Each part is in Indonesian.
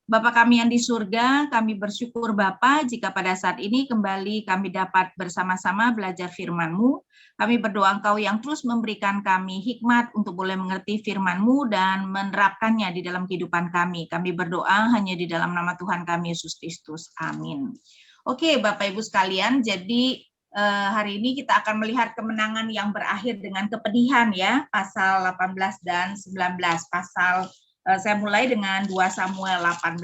Bapa kami yang di surga, kami bersyukur Bapa jika pada saat ini kembali kami dapat bersama-sama belajar firman-Mu. Kami berdoa Engkau yang terus memberikan kami hikmat untuk boleh mengerti firman-Mu dan menerapkannya di dalam kehidupan kami. Kami berdoa hanya di dalam nama Tuhan kami Yesus Kristus. Amin. Oke, Bapak Ibu sekalian, jadi hari ini kita akan melihat kemenangan yang berakhir dengan kepedihan ya, pasal 18 dan 19. Saya mulai dengan 2 Samuel 18.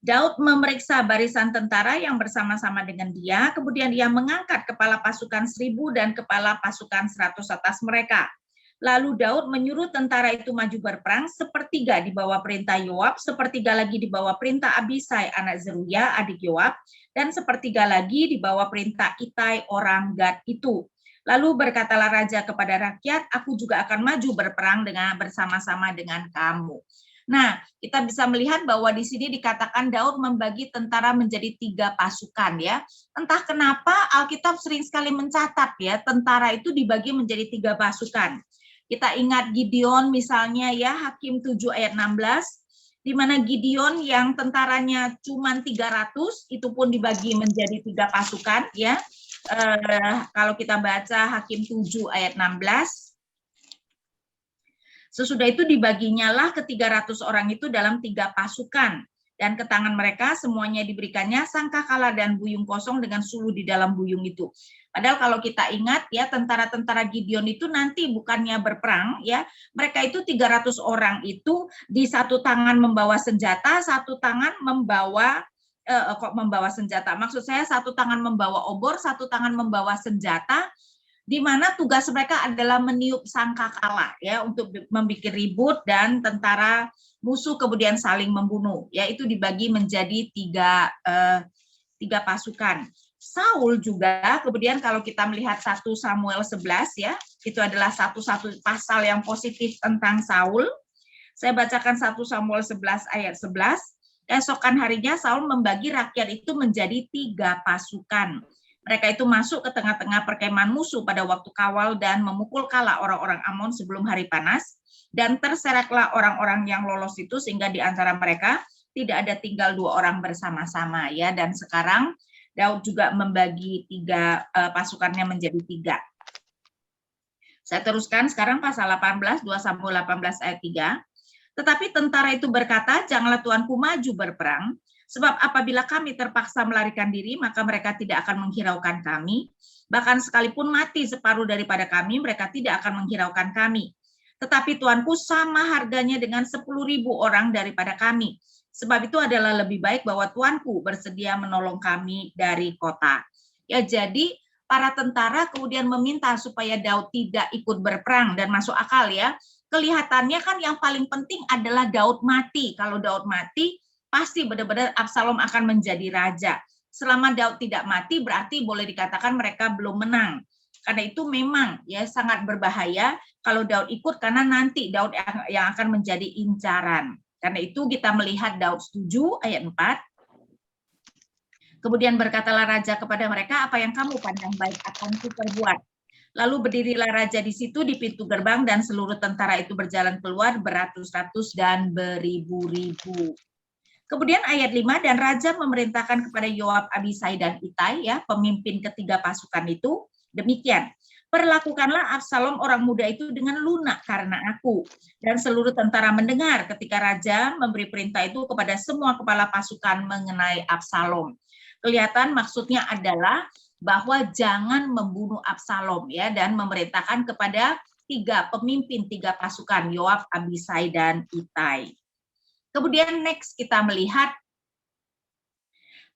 Daud memeriksa barisan tentara yang bersama-sama dengan dia, kemudian ia mengangkat kepala pasukan 1000 dan kepala pasukan 100 atas mereka. Lalu Daud menyuruh tentara itu maju berperang, sepertiga di bawah perintah Yoab, sepertiga lagi di bawah perintah Abisai anak Zeruya adik Yoab, dan sepertiga lagi di bawah perintah Itai orang Gad itu. Lalu berkatalah raja kepada rakyat, aku juga akan maju berperang bersama-sama dengan kamu. Nah, kita bisa melihat bahwa di sini dikatakan Daud membagi tentara menjadi 3 pasukan ya. Entah kenapa Alkitab sering sekali mencatat ya, tentara itu dibagi menjadi 3 pasukan. Kita ingat Gideon misalnya ya, Hakim 7 ayat 16, di mana Gideon yang tentaranya cuma 300, itu pun dibagi menjadi 3 pasukan ya. Kalau kita baca Hakim 7 ayat 16, sesudah itu dibaginya lah ke 300 orang itu dalam 3 pasukan, dan ke tangan mereka semuanya diberikannya sangkakala dan buyung kosong dengan suluh di dalam buyung itu. Padahal kalau kita ingat ya, tentara-tentara Gideon itu nanti bukannya berperang ya, mereka itu 300 orang itu di satu tangan membawa senjata, satu tangan membawa senjata. Maksud saya satu tangan membawa obor, satu tangan membawa senjata, di mana tugas mereka adalah meniup sangkakala ya, untuk membuat ribut dan tentara musuh kemudian saling membunuh. Ya, itu dibagi menjadi 3 pasukan. Saul juga kemudian kalau kita melihat 1 Samuel 11 ya, itu adalah satu pasal yang positif tentang Saul. Saya bacakan 1 Samuel 11 ayat 11. Esokan harinya Saul membagi rakyat itu menjadi 3 pasukan. Mereka itu masuk ke tengah-tengah perkemahan musuh pada waktu kawal dan memukul kala orang-orang Amon sebelum hari panas. Dan terseraklah orang-orang yang lolos itu sehingga di antara mereka tidak ada tinggal 2 orang bersama-sama ya. Dan sekarang Daud juga membagi 3 pasukannya menjadi 3. Saya teruskan sekarang pasal 18, 2 Samuel 18 ayat 3. Tetapi tentara itu berkata, janganlah tuanku maju berperang, sebab apabila kami terpaksa melarikan diri, maka mereka tidak akan menghiraukan kami. Bahkan sekalipun mati separuh daripada kami, mereka tidak akan menghiraukan kami. Tetapi tuanku sama harganya dengan 10.000 orang daripada kami. Sebab itu adalah lebih baik bahwa tuanku bersedia menolong kami dari kota. Ya, jadi para tentara kemudian meminta supaya Daud tidak ikut berperang, dan masuk akal ya. Kelihatannya kan yang paling penting adalah Daud mati. Kalau Daud mati, pasti benar-benar Absalom akan menjadi raja. Selama Daud tidak mati, berarti boleh dikatakan mereka belum menang. Karena itu memang ya sangat berbahaya kalau Daud ikut, karena nanti Daud yang akan menjadi incaran. Karena itu kita melihat Daud setuju, ayat 4. Kemudian berkatalah raja kepada mereka, apa yang kamu pandang baik akan kuperbuat. Lalu berdirilah raja di situ di pintu gerbang, dan seluruh tentara itu berjalan keluar beratus-ratus dan beribu-ribu. Kemudian ayat 5, dan raja memerintahkan kepada Yoab, Abisai, dan Itai, ya, pemimpin ketiga pasukan itu, demikian, perlakukanlah Absalom orang muda itu dengan lunak karena aku. Dan seluruh tentara mendengar ketika raja memberi perintah itu kepada semua kepala pasukan mengenai Absalom. Kelihatan maksudnya adalah bahwa jangan membunuh Absalom ya, dan memerintahkan kepada 3 pemimpin 3 pasukan, Yoab, Abisai, dan Itai. Kemudian next kita melihat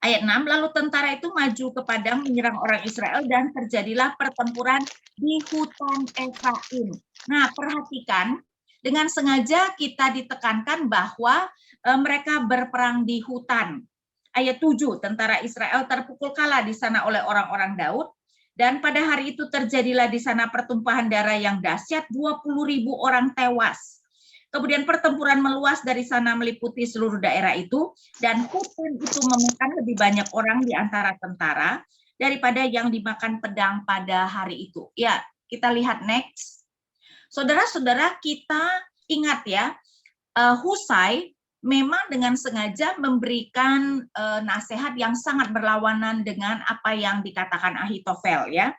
ayat 6, lalu tentara itu maju ke padang menyerang orang Israel dan terjadilah pertempuran di hutan Efraim. Nah, perhatikan, dengan sengaja kita ditekankan bahwa mereka berperang di hutan. Ayat 7, tentara Israel terpukul kalah di sana oleh orang-orang Daud, dan pada hari itu terjadilah di sana pertumpahan darah yang dahsyat, 20.000 orang tewas. Kemudian pertempuran meluas dari sana meliputi seluruh daerah itu, dan hutan itu memakan lebih banyak orang di antara tentara daripada yang dimakan pedang pada hari itu. Ya, kita lihat next. Saudara-saudara, kita ingat ya, Husai memang dengan sengaja memberikan nasihat yang sangat berlawanan dengan apa yang dikatakan Ahitofel ya.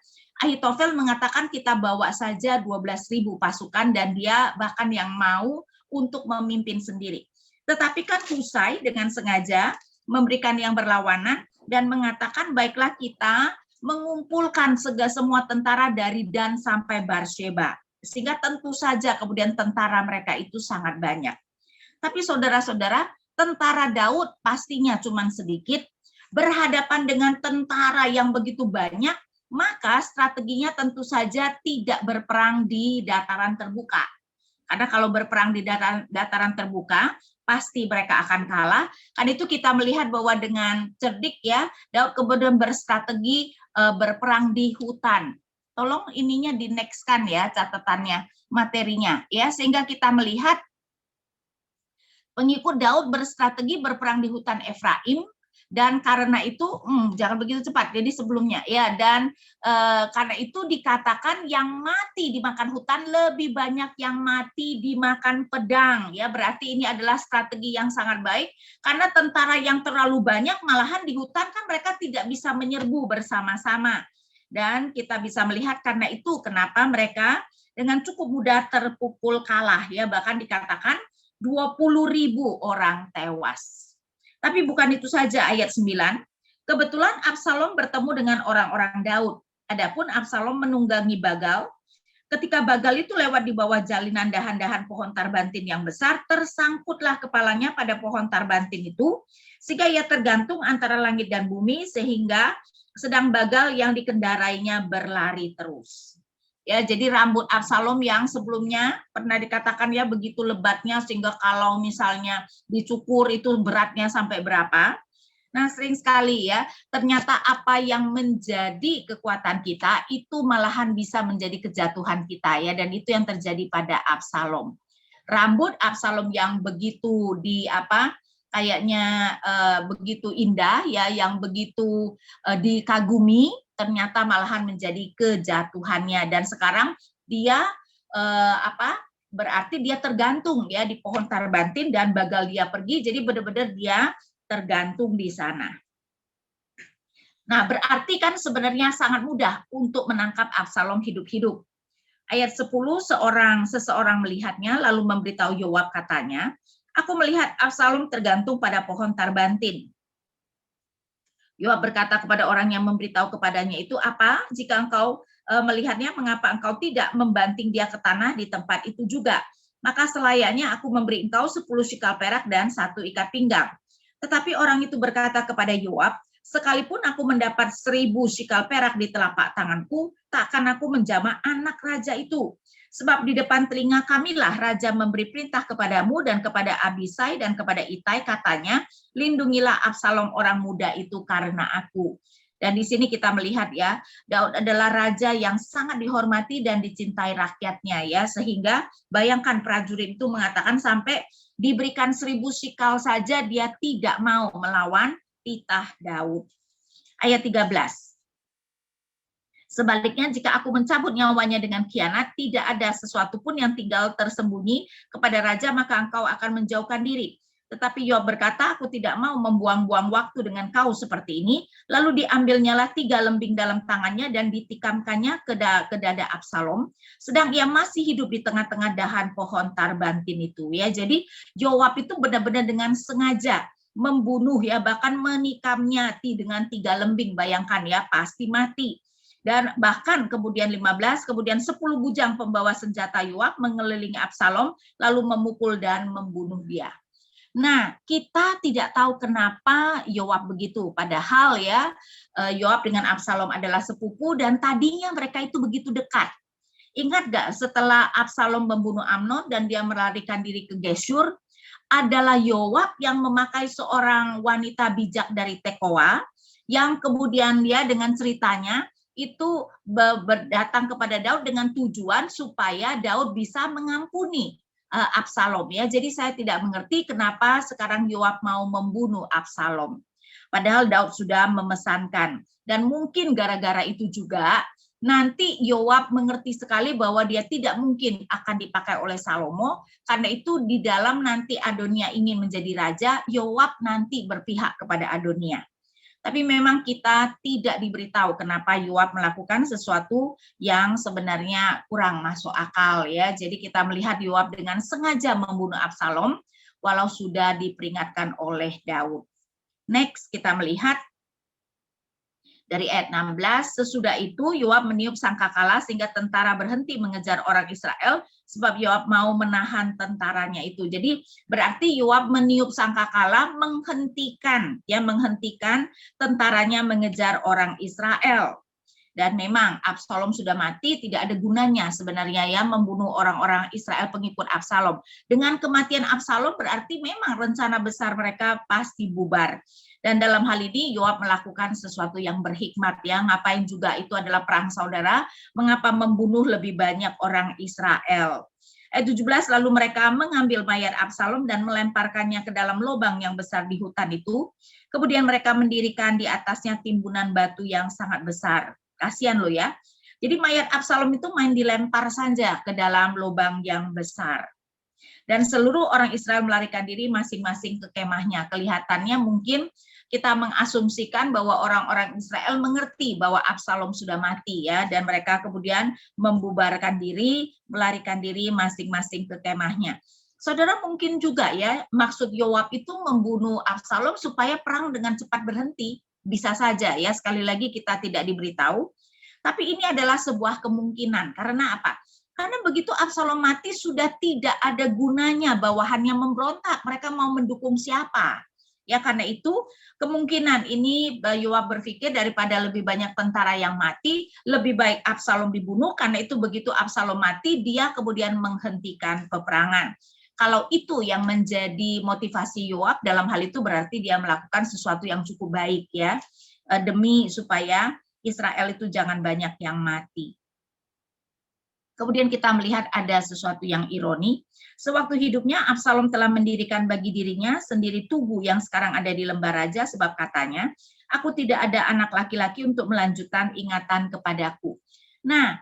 Ahitofel mengatakan kita bawa saja 12.000 pasukan dan dia bahkan yang mau untuk memimpin sendiri. Tetapi kan Husai dengan sengaja memberikan yang berlawanan dan mengatakan baiklah kita mengumpulkan semua tentara dari Dan sampai Barsheba. Sehingga tentu saja kemudian tentara mereka itu sangat banyak. Tapi saudara-saudara, tentara Daud pastinya cuma sedikit, berhadapan dengan tentara yang begitu banyak, maka strateginya tentu saja tidak berperang di dataran terbuka. Karena kalau berperang di dataran terbuka, pasti mereka akan kalah. Karena itu kita melihat bahwa dengan cerdik ya, Daud kemudian berstrategi berperang di hutan. Tolong ininya di next-kan ya catatannya, materinya ya, sehingga kita melihat pengikut Daud berstrategi berperang di hutan Efraim, dan karena itu jangan begitu cepat. Jadi sebelumnya ya, dan karena itu dikatakan yang mati dimakan hutan lebih banyak yang mati dimakan pedang ya. Berarti ini adalah strategi yang sangat baik, karena tentara yang terlalu banyak malahan di hutan kan mereka tidak bisa menyerbu bersama-sama. Dan kita bisa melihat karena itu kenapa mereka dengan cukup mudah terpukul kalah ya, bahkan dikatakan 20.000 orang tewas. Tapi bukan itu saja, ayat 9. Kebetulan Absalom bertemu dengan orang-orang Daud. Adapun Absalom menunggangi Bagal. Ketika Bagal itu lewat di bawah jalinan dahan-dahan pohon tarbantin yang besar, tersangkutlah kepalanya pada pohon tarbantin itu, sehingga ia tergantung antara langit dan bumi, sehingga sedang Bagal yang dikendarainya berlari terus. Ya, jadi rambut Absalom yang sebelumnya pernah dikatakan ya begitu lebatnya sehingga kalau misalnya dicukur itu beratnya sampai berapa. Nah, sering sekali ya, ternyata apa yang menjadi kekuatan kita itu malahan bisa menjadi kejatuhan kita ya, dan itu yang terjadi pada Absalom. Rambut Absalom yang begitu kayaknya begitu indah ya, yang begitu dikagumi, ternyata malahan menjadi kejatuhannya. Dan sekarang dia berarti dia tergantung ya di pohon tarbantin, dan Bagal dia pergi, jadi benar-benar dia tergantung di sana. Nah, berarti kan sebenarnya sangat mudah untuk menangkap Absalom hidup-hidup. Ayat 10, seseorang melihatnya lalu memberitahu Yoab, katanya, aku melihat Absalom tergantung pada pohon tarbantin. Yoab berkata kepada orang yang memberitahu kepadanya itu, apa jika engkau melihatnya, mengapa engkau tidak membanting dia ke tanah di tempat itu juga? Maka selayaknya aku memberi engkau 10 sikal perak dan 1 ikat pinggang. Tetapi orang itu berkata kepada Yoab, sekalipun aku mendapat 1.000 sikal perak di telapak tanganku, takkan aku menjamah anak raja itu. Sebab di depan telinga kamilah raja memberi perintah kepadamu dan kepada Abisai dan kepada Itai, katanya, lindungilah Absalom orang muda itu karena aku. Dan di sini kita melihat ya, Daud adalah raja yang sangat dihormati dan dicintai rakyatnya ya, sehingga bayangkan prajurit itu mengatakan sampai diberikan 1.000 sikal saja dia tidak mau melawan titah Daud. Ayat 13. Sebaliknya, jika aku mencabut nyawanya dengan khianat, tidak ada sesuatu pun yang tinggal tersembunyi kepada raja, maka engkau akan menjauhkan diri. Tetapi Yoab berkata, aku tidak mau membuang-buang waktu dengan kau seperti ini. Lalu diambilnyalah 3 lembing dalam tangannya dan ditikamkannya ke dada Absalom, sedang ia masih hidup di tengah-tengah dahan pohon tarbantin itu. Ya, jadi Yoab itu benar-benar dengan sengaja membunuh ya, bahkan menikamnya dengan 3 lembing. Bayangkan ya, pasti mati. Dan bahkan kemudian 15, kemudian 10 bujang pembawa senjata Yoab mengelilingi Absalom, lalu memukul dan membunuh dia. Nah, kita tidak tahu kenapa Yoab begitu. Padahal ya, Yoab dengan Absalom adalah sepupu dan tadinya mereka itu begitu dekat. Ingat gak setelah Absalom membunuh Amnon dan dia melarikan diri ke Geshur, adalah Yoab yang memakai seorang wanita bijak dari Tekoa, yang kemudian dia dengan ceritanya, itu datang kepada Daud dengan tujuan supaya Daud bisa mengampuni Absalom ya. Jadi saya tidak mengerti kenapa sekarang Yoab mau membunuh Absalom. Padahal Daud sudah memesankan, dan mungkin gara-gara itu juga nanti Yoab mengerti sekali bahwa dia tidak mungkin akan dipakai oleh Salomo, karena itu di dalam nanti Adonia ingin menjadi raja, Yoab nanti berpihak kepada Adonia. Tapi memang kita tidak diberitahu kenapa Yoab melakukan sesuatu yang sebenarnya kurang masuk akal ya. Jadi kita melihat Yoab dengan sengaja membunuh Absalom walau sudah diperingatkan oleh Daud. Next kita melihat dari ayat 16, sesudah itu Yoab meniup sangkakala sehingga tentara berhenti mengejar orang Israel sebab Yoab mau menahan tentaranya itu. Jadi berarti Yoab meniup sangkakala menghentikan tentaranya mengejar orang Israel. Dan memang Absalom sudah mati, tidak ada gunanya sebenarnya ya membunuh orang-orang Israel pengikut Absalom. Dengan kematian Absalom berarti memang rencana besar mereka pasti bubar. Dan dalam hal ini Yoab melakukan sesuatu yang berhikmat ya, ngapain juga itu adalah perang saudara, mengapa membunuh lebih banyak orang Israel. Ayat 17, lalu mereka mengambil mayat Absalom dan melemparkannya ke dalam lubang yang besar di hutan itu. Kemudian mereka mendirikan di atasnya timbunan batu yang sangat besar. Kasihan lo ya. Jadi mayat Absalom itu main dilempar saja ke dalam lubang yang besar. Dan seluruh orang Israel melarikan diri masing-masing ke kemahnya. Kelihatannya mungkin kita mengasumsikan bahwa orang-orang Israel mengerti bahwa Absalom sudah mati ya, dan mereka kemudian membubarkan diri, melarikan diri masing-masing ke kemahnya. Saudara mungkin juga ya, maksud Yoab itu membunuh Absalom supaya perang dengan cepat berhenti. Bisa saja ya, sekali lagi kita tidak diberitahu. Tapi ini adalah sebuah kemungkinan. Karena apa? Karena begitu Absalom mati sudah tidak ada gunanya bawahannya memberontak. Mereka mau mendukung siapa? Ya karena itu kemungkinan ini Yoab berpikir daripada lebih banyak tentara yang mati, lebih baik Absalom dibunuh, karena itu begitu Absalom mati dia kemudian menghentikan peperangan. Kalau itu yang menjadi motivasi Yoab dalam hal itu berarti dia melakukan sesuatu yang cukup baik ya, demi supaya Israel itu jangan banyak yang mati. Kemudian kita melihat ada sesuatu yang ironi. Sewaktu hidupnya, Absalom telah mendirikan bagi dirinya sendiri tugu yang sekarang ada di lembah raja, sebab katanya, aku tidak ada anak laki-laki untuk melanjutkan ingatan kepadaku. Nah,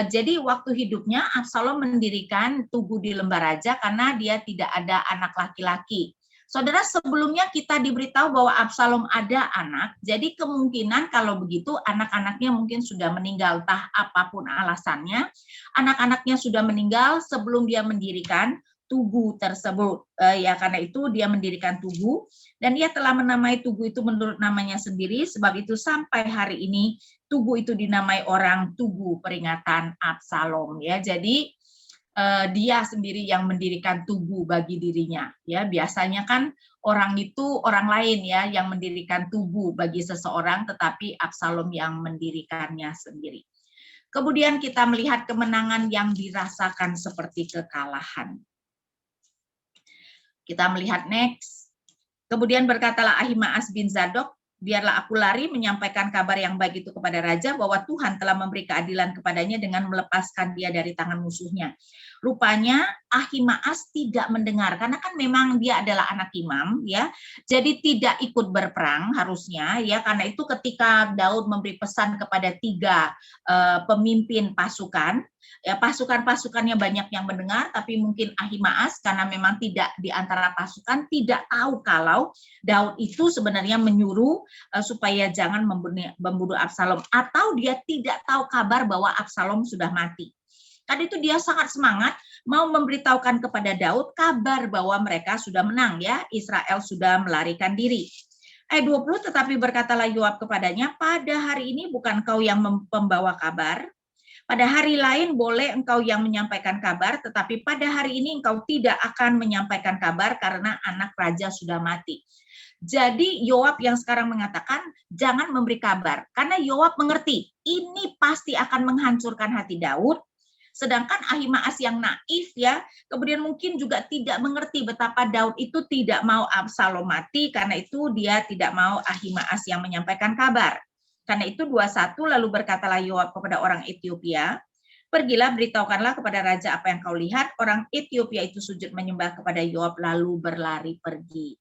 jadi waktu hidupnya Absalom mendirikan tugu di lembah raja karena dia tidak ada anak laki-laki. Saudara, sebelumnya kita diberitahu bahwa Absalom ada anak, jadi kemungkinan kalau begitu anak-anaknya mungkin sudah meninggal, entah apapun alasannya, anak-anaknya sudah meninggal sebelum dia mendirikan tugu tersebut. Ya karena itu dia mendirikan tugu dan dia telah menamai tugu itu menurut namanya sendiri, sebab itu sampai hari ini tugu itu dinamai orang Tugu Peringatan Absalom ya. Jadi dia sendiri yang mendirikan tugu bagi dirinya ya. Biasanya kan orang itu orang lain ya yang mendirikan tugu bagi seseorang, tetapi Absalom yang mendirikannya sendiri. Kemudian kita melihat kemenangan yang dirasakan seperti kekalahan. Kita melihat next. Kemudian berkatalah Ahimaas bin Zadok, biarlah aku lari menyampaikan kabar yang baik itu kepada raja bahwa Tuhan telah memberi keadilan kepadanya dengan melepaskan dia dari tangan musuhnya. Rupanya Ahimaas tidak mendengar karena kan memang dia adalah anak imam ya. Jadi tidak ikut berperang harusnya ya, karena itu ketika Daud memberi pesan kepada 3 pemimpin pasukan, ya pasukan-pasukannya banyak yang mendengar, tapi mungkin Ahimaas karena memang tidak di antara pasukan tidak tahu kalau Daud itu sebenarnya menyuruh supaya jangan membunuh Absalom, atau dia tidak tahu kabar bahwa Absalom sudah mati. Tadi itu dia sangat semangat mau memberitahukan kepada Daud kabar bahwa mereka sudah menang ya, Israel sudah melarikan diri. Ayat 20, tetapi berkatalah Yoab kepadanya, pada hari ini bukan kau yang membawa kabar, pada hari lain boleh engkau yang menyampaikan kabar, tetapi pada hari ini engkau tidak akan menyampaikan kabar karena anak raja sudah mati. Jadi Yoab yang sekarang mengatakan jangan memberi kabar, karena Yoab mengerti ini pasti akan menghancurkan hati Daud. Sedangkan Ahimaas yang naif ya, kemudian mungkin juga tidak mengerti betapa Daud itu tidak mau Absalom mati, karena itu dia tidak mau Ahimaas yang menyampaikan kabar. Karena itu 21, lalu berkatalah Yoab kepada orang Ethiopia, pergilah beritahukanlah kepada raja apa yang kau lihat. Orang Ethiopia itu sujud menyembah kepada Yoab lalu berlari pergi.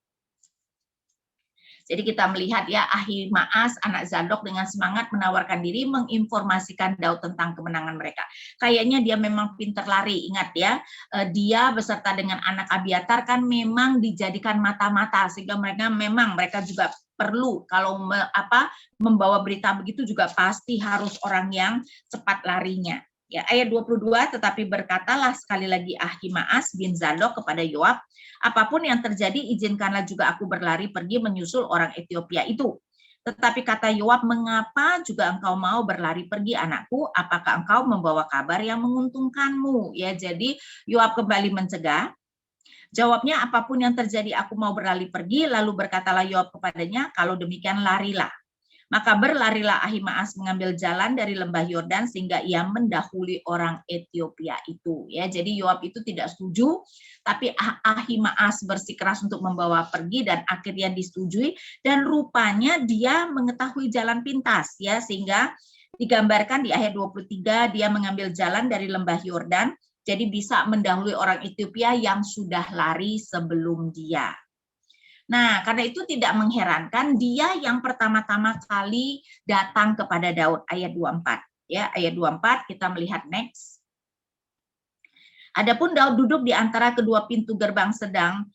Jadi kita melihat ya Ahimaas anak Zadok dengan semangat menawarkan diri menginformasikan Daud tentang kemenangan mereka. Kayaknya dia memang pinter lari, ingat ya. Dia beserta dengan anak Abiatar kan memang dijadikan mata-mata sehingga mereka juga perlu kalau membawa berita begitu juga pasti harus orang yang cepat larinya. Ya, ayat 22, tetapi berkatalah sekali lagi Ahimaas bin Zadok kepada Yoab, apapun yang terjadi izinkanlah juga aku berlari pergi menyusul orang Ethiopia itu. Tetapi kata Yoab, mengapa juga engkau mau berlari pergi anakku? Apakah engkau membawa kabar yang menguntungkanmu? Ya, jadi Yoab kembali mencegah. Jawabnya, apapun yang terjadi aku mau berlari pergi. Lalu berkatalah Yoab kepadanya, kalau demikian larilah. Maka berlarilah Ahimaas mengambil jalan dari lembah Yordan sehingga ia mendahului orang Ethiopia itu. Ya, jadi Yoab itu tidak setuju, tapi Ahimaas bersikeras untuk membawa pergi dan akhirnya disetujui dan rupanya dia mengetahui jalan pintas ya, sehingga digambarkan di ayat 23 dia mengambil jalan dari lembah Yordan jadi bisa mendahului orang Ethiopia yang sudah lari sebelum dia. Nah, karena itu tidak mengherankan dia yang pertama-tama kali datang kepada Daud, ayat 24. Ya, ayat 24 kita melihat next. Adapun Daud duduk di antara kedua pintu gerbang sedang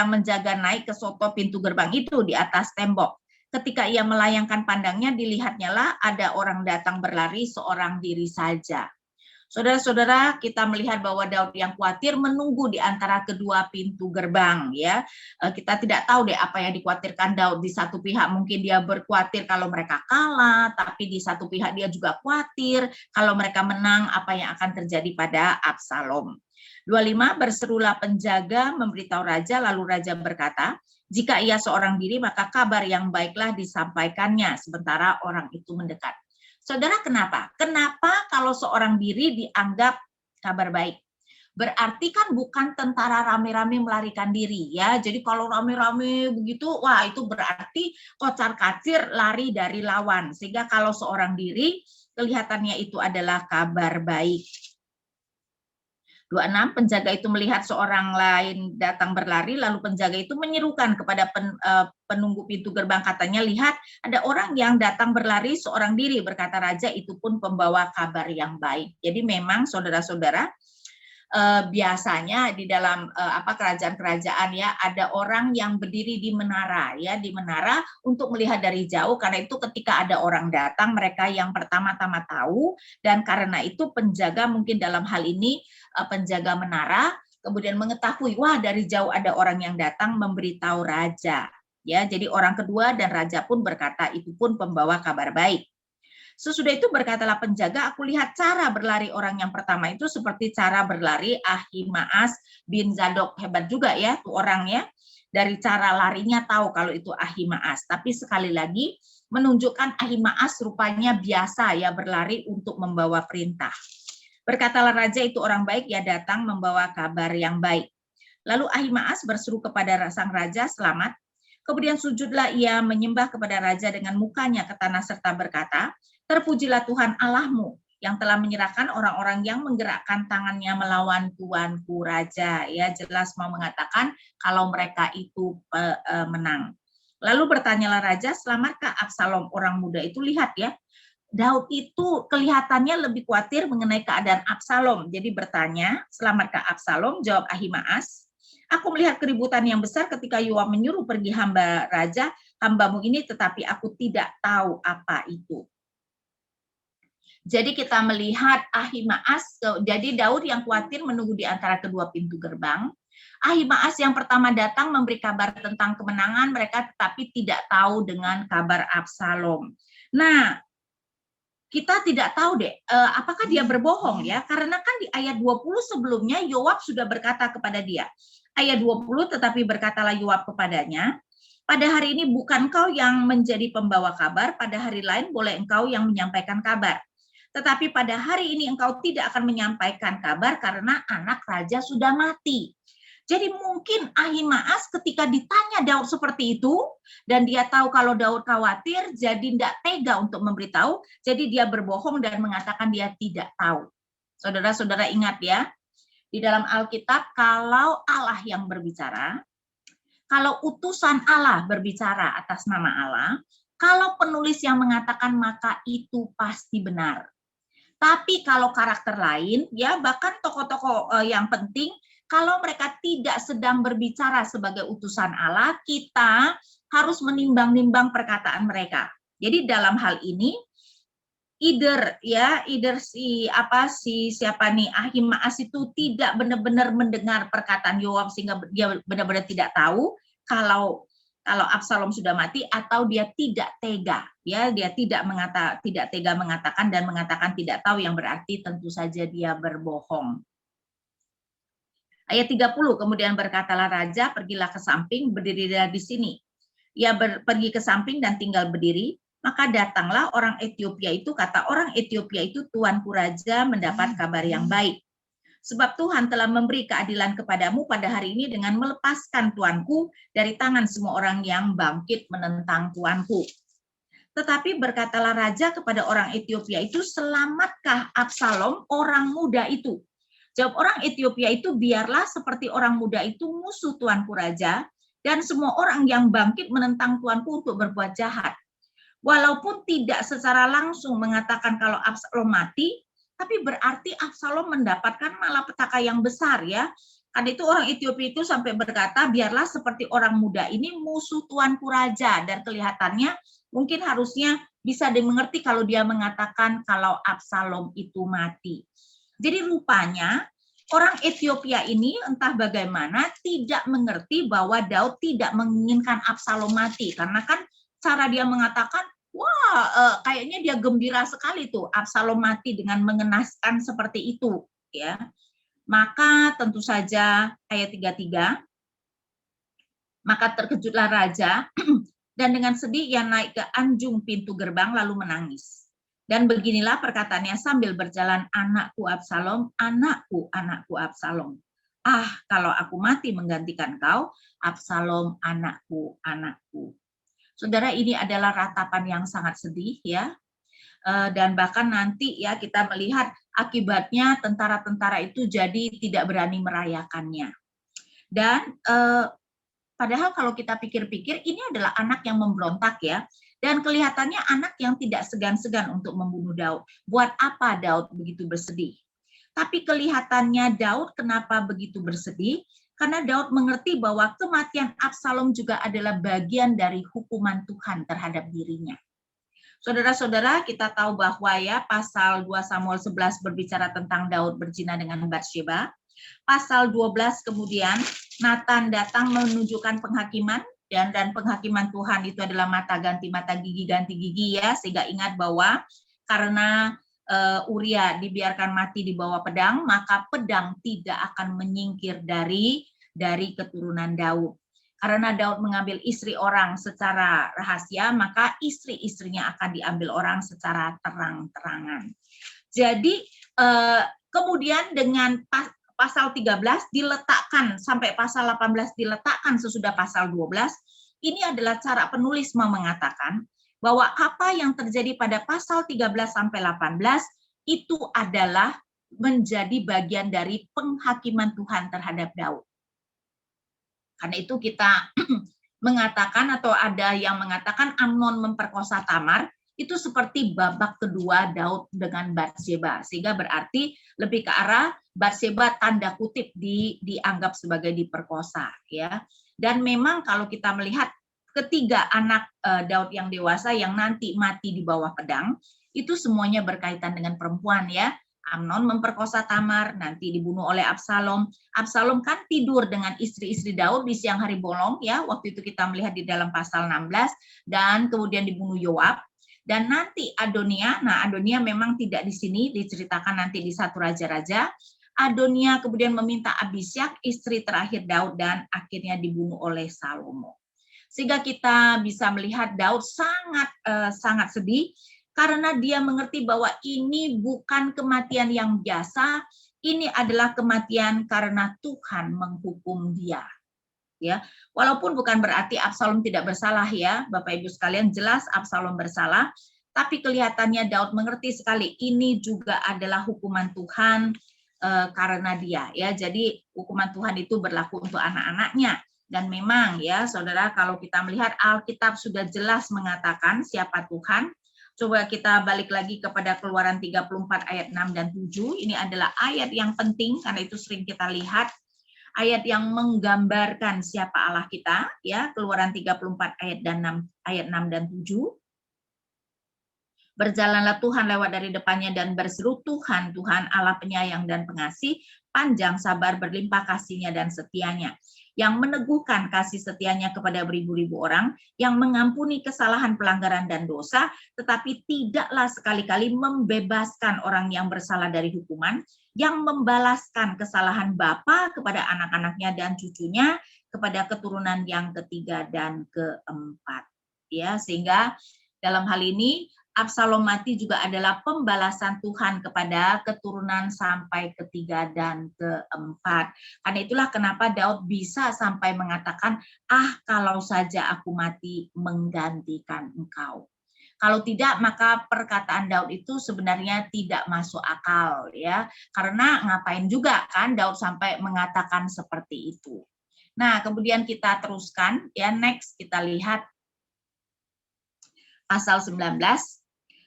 menjaga naik ke soto pintu gerbang itu di atas tembok. Ketika ia melayangkan pandangnya, dilihatnya lah ada orang datang berlari seorang diri saja. Saudara-saudara, kita melihat bahwa Daud yang khawatir menunggu di antara kedua pintu gerbang ya. Kita tidak tahu deh apa yang dikhawatirkan Daud. Di satu pihak mungkin dia berkhawatir kalau mereka kalah, tapi di satu pihak dia juga khawatir kalau mereka menang apa yang akan terjadi pada Absalom. 25, berserulah penjaga memberitahu raja, lalu raja berkata, jika ia seorang diri maka kabar yang baiklah disampaikannya sementara orang itu mendekat. Saudara, kenapa? Kenapa kalau seorang diri dianggap kabar baik? Berarti kan bukan tentara rame-rame melarikan diri ya. Jadi kalau rame-rame begitu, wah itu berarti kocar-kacir lari dari lawan. Sehingga kalau seorang diri kelihatannya itu adalah kabar baik. 26, penjaga itu melihat seorang lain datang berlari, lalu penjaga itu menyerukan kepada penunggu pintu gerbang, katanya, lihat ada orang yang datang berlari seorang diri, berkata raja, itu pun pembawa kabar yang baik. Jadi memang saudara-saudara, biasanya di dalam kerajaan-kerajaan ya ada orang yang berdiri di menara ya, di menara untuk melihat dari jauh, karena itu ketika ada orang datang mereka yang pertama-tama tahu, dan karena itu penjaga mungkin dalam hal ini penjaga menara kemudian mengetahui, wah dari jauh ada orang yang datang memberitahu raja ya. Jadi orang kedua dan raja pun berkata itu pun pembawa kabar baik. Sesudah itu berkatalah penjaga, aku lihat cara berlari orang yang pertama itu seperti cara berlari Ahimaas bin Zadok. Hebat juga ya tuh orangnya, dari cara larinya tahu kalau itu Ahimaas. Tapi sekali lagi menunjukkan Ahimaas rupanya biasa ya berlari untuk membawa perintah. Berkatalah raja, itu orang baik, ya datang membawa kabar yang baik. Lalu Ahimaas berseru kepada sang raja, selamat. Kemudian sujudlah ia menyembah kepada raja dengan mukanya ke tanah serta berkata, terpujilah Tuhan Allahmu yang telah menyerahkan orang-orang yang menggerakkan tangannya melawan tuanku raja. Ya, jelas mau mengatakan kalau mereka itu menang. Lalu bertanyalah raja, selamatkah Absalom orang muda itu? Lihat ya, Daud itu kelihatannya lebih khawatir mengenai keadaan Absalom. Jadi bertanya, selamatkah Absalom? Jawab Ahimaas, aku melihat keributan yang besar ketika Yoab menyuruh pergi hamba raja, hambamu ini, tetapi aku tidak tahu apa itu. Jadi kita melihat Ahimaas, jadi Daud yang khawatir menunggu di antara kedua pintu gerbang. Ahimaas yang pertama datang memberi kabar tentang kemenangan mereka, tetapi tidak tahu dengan kabar Absalom. Nah, kita tidak tahu deh apakah dia berbohong ya, karena kan di ayat 20 sebelumnya Yoab sudah berkata kepada dia. Ayat 20, tetapi berkatalah Yoab kepadanya, pada hari ini bukan engkau yang menjadi pembawa kabar, pada hari lain boleh engkau yang menyampaikan kabar. Tetapi pada hari ini engkau tidak akan menyampaikan kabar karena anak raja sudah mati. Jadi mungkin Ahimaas ketika ditanya Daud seperti itu, dan dia tahu kalau Daud khawatir, jadi tidak tega untuk memberitahu, jadi dia berbohong dan mengatakan dia tidak tahu. Saudara-saudara ingat ya, di dalam Alkitab kalau Allah yang berbicara, kalau utusan Allah berbicara atas nama Allah, kalau penulis yang mengatakan maka itu pasti benar. Tapi kalau karakter lain, ya bahkan tokoh-tokoh yang penting, kalau mereka tidak sedang berbicara sebagai utusan Allah, kita harus menimbang-nimbang perkataan mereka. Jadi dalam hal ini, either siapa nih Ahimaas itu tidak benar-benar mendengar perkataan Yoab sehingga dia benar-benar tidak tahu kalau Absalom sudah mati, atau dia tidak tega, ya dia tidak tega mengatakan dan mengatakan tidak tahu, yang berarti tentu saja dia berbohong. Ayat 30, kemudian berkatalah raja, pergilah ke samping, berdirilah di sini. Ia pergi ke samping dan tinggal berdiri, maka datanglah orang Ethiopia itu, kata orang Ethiopia itu, tuanku raja mendapat kabar yang baik. Sebab Tuhan telah memberi keadilan kepadamu pada hari ini dengan melepaskan tuanku dari tangan semua orang yang bangkit menentang tuanku. Tetapi berkatalah raja kepada orang Ethiopia itu, selamatkah Absalom orang muda itu? Jawab orang Ethiopia itu, biarlah seperti orang muda itu musuh tuanku raja, dan semua orang yang bangkit menentang tuanku untuk berbuat jahat. Walaupun tidak secara langsung mengatakan kalau Absalom mati, tapi berarti Absalom mendapatkan malapetaka yang besar, ya. Karena itu orang Ethiopia itu sampai berkata, biarlah seperti orang muda ini musuh tuanku raja, dan kelihatannya mungkin harusnya bisa dimengerti kalau dia mengatakan kalau Absalom itu mati. Jadi rupanya orang Ethiopia ini entah bagaimana tidak mengerti bahwa Daud tidak menginginkan Absalom mati, karena kan cara dia mengatakan, wah, kayaknya dia gembira sekali tuh Absalom mati dengan mengenaskan seperti itu, ya. Maka tentu saja ayat 33, maka terkejutlah raja dan dengan sedih ia naik ke anjung pintu gerbang lalu menangis. Dan beginilah perkataannya sambil berjalan, anakku Absalom, anakku, anakku Absalom. Ah, kalau aku mati menggantikan kau, Absalom, anakku, anakku. Saudara, ini adalah ratapan yang sangat sedih, ya. Dan bahkan nanti ya kita melihat akibatnya tentara-tentara itu jadi tidak berani merayakannya. Dan padahal kalau kita pikir-pikir, ini adalah anak yang memberontak, ya. Dan kelihatannya anak yang tidak segan-segan untuk membunuh Daud. Buat apa Daud begitu bersedih? Tapi kelihatannya Daud kenapa begitu bersedih? Karena Daud mengerti bahwa kematian Absalom juga adalah bagian dari hukuman Tuhan terhadap dirinya. Saudara-saudara, kita tahu bahwa ya pasal 2 Samuel 11 berbicara tentang Daud berzina dengan Batsyeba. Pasal 12 kemudian Nathan datang menunjukkan penghakiman, dan penghakiman Tuhan itu adalah mata ganti mata, gigi ganti gigi, ya, sehingga ingat bahwa karena Uria dibiarkan mati di bawah pedang, maka pedang tidak akan menyingkir dari keturunan Daud. Karena Daud mengambil istri orang secara rahasia, maka istri-istrinya akan diambil orang secara terang-terangan. Jadi kemudian dengan pasal 13 diletakkan sampai pasal 18 diletakkan sesudah pasal 12, ini adalah cara penulis mau mengatakan bahwa apa yang terjadi pada pasal 13 sampai 18 itu adalah menjadi bagian dari penghakiman Tuhan terhadap Daud. Karena itu kita mengatakan, atau ada yang mengatakan Amnon memperkosa Tamar, itu seperti babak kedua Daud dengan Batsyeba, sehingga berarti lebih ke arah Batsyeba tanda kutip dianggap sebagai diperkosa, ya. Dan memang kalau kita melihat ketiga anak Daud yang dewasa yang nanti mati di bawah pedang, itu semuanya berkaitan dengan perempuan, ya. Amnon memperkosa Tamar, nanti dibunuh oleh Absalom. Absalom kan tidur dengan istri-istri Daud di siang hari bolong, ya. Waktu itu kita melihat di dalam pasal 16, dan kemudian dibunuh Yoab. Dan nanti Adonia, nah Adonia memang tidak di sini, diceritakan nanti di 1 Raja-Raja. Adonia kemudian meminta Abisyak, istri terakhir Daud, dan akhirnya dibunuh oleh Salomo. Sehingga kita bisa melihat Daud sangat sedih, karena dia mengerti bahwa ini bukan kematian yang biasa, ini adalah kematian karena Tuhan menghukum dia. Ya, walaupun bukan berarti Absalom tidak bersalah, ya, Bapak Ibu sekalian, jelas Absalom bersalah, tapi kelihatannya Daud mengerti sekali ini juga adalah hukuman Tuhan karena dia, ya. Jadi hukuman Tuhan itu berlaku untuk anak-anaknya. Dan memang ya saudara, kalau kita melihat Alkitab sudah jelas mengatakan siapa Tuhan. Coba kita balik lagi kepada Keluaran 34 ayat 6 dan 7. Ini adalah ayat yang penting karena itu sering kita lihat ayat yang menggambarkan siapa Allah kita, ya. Keluaran 34 ayat 6 dan 7. Berjalanlah Tuhan lewat dari depannya dan berseru, Tuhan, Tuhan Allah penyayang dan pengasih, panjang sabar, berlimpah kasihnya dan setianya, yang meneguhkan kasih setianya kepada beribu-ribu orang, yang mengampuni kesalahan, pelanggaran, dan dosa, tetapi tidaklah sekali-kali membebaskan orang yang bersalah dari hukuman, yang membalaskan kesalahan bapa kepada anak-anaknya dan cucunya, kepada keturunan yang ketiga dan keempat. Ya, sehingga dalam hal ini Absalom mati juga adalah pembalasan Tuhan kepada keturunan sampai ketiga dan keempat. Karena itulah kenapa Daud bisa sampai mengatakan, kalau saja aku mati menggantikan engkau. Kalau tidak, maka perkataan Daud itu sebenarnya tidak masuk akal, ya. Karena ngapain juga kan Daud sampai mengatakan seperti itu. Nah, kemudian kita teruskan, ya, next kita lihat pasal 19.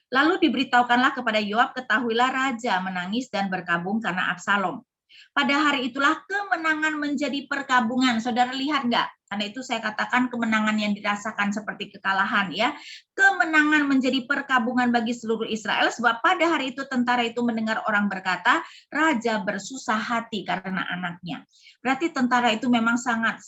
Lalu diberitahukanlah kepada Yoab, ketahuilah raja menangis dan berkabung karena Absalom. Pada hari itulah kemenangan menjadi perkabungan. Saudara lihat nggak? Karena itu saya katakan kemenangan yang dirasakan seperti kekalahan, ya. Kemenangan menjadi perkabungan bagi seluruh Israel, sebab pada hari itu tentara itu mendengar orang berkata, raja bersusah hati karena anaknya. Berarti tentara itu memang sangat